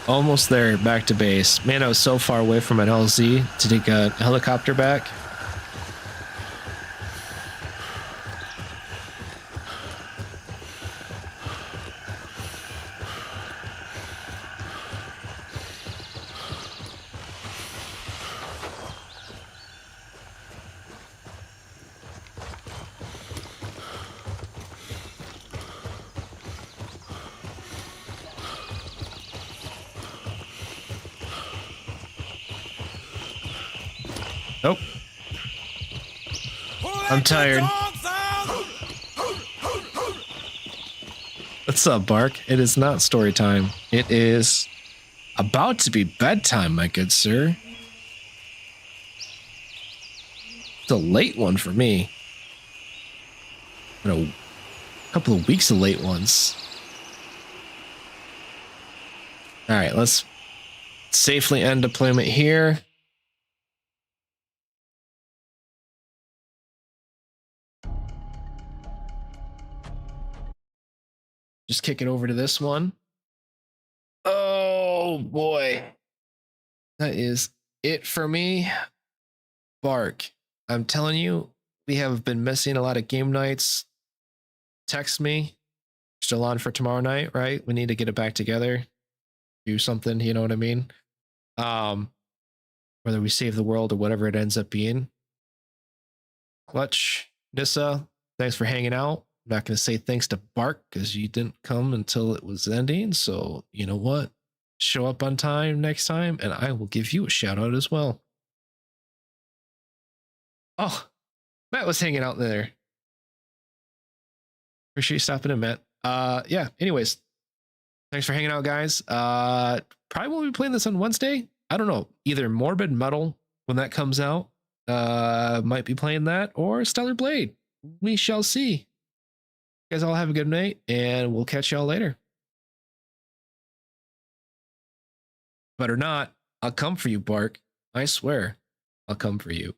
Almost there, back to base. Man, I was so far away from an LZ to take a helicopter back. Nope. I'm tired. What's up, Bark? It is not story time. It is about to be bedtime, my good sir. It's a late one for me. A couple of weeks of late ones. All right, let's safely end deployment here. Just kick it over to this one. Oh boy. That is it for me. Bark. I'm telling you, we have been missing a lot of game nights. Text me. Still on for tomorrow night, right? We need to get it back together. Do something, you know what I mean? Whether we save the world or whatever it ends up being. Clutch, Nissa, thanks for hanging out. I'm not going to say thanks to Bark because you didn't come until it was ending. So, you know what? Show up on time next time and I will give you a shout out as well. Oh, Matt was hanging out there. Appreciate you stopping in, Matt. Yeah, anyways, thanks for hanging out, guys. Probably won't be playing this on Wednesday. I don't know. Either Morbid Metal when that comes out. Might be playing that or Stellar Blade. We shall see. You guys all have a good night and we'll catch y'all later. But or not, I'll come for you, Bark. I swear, I'll come for you.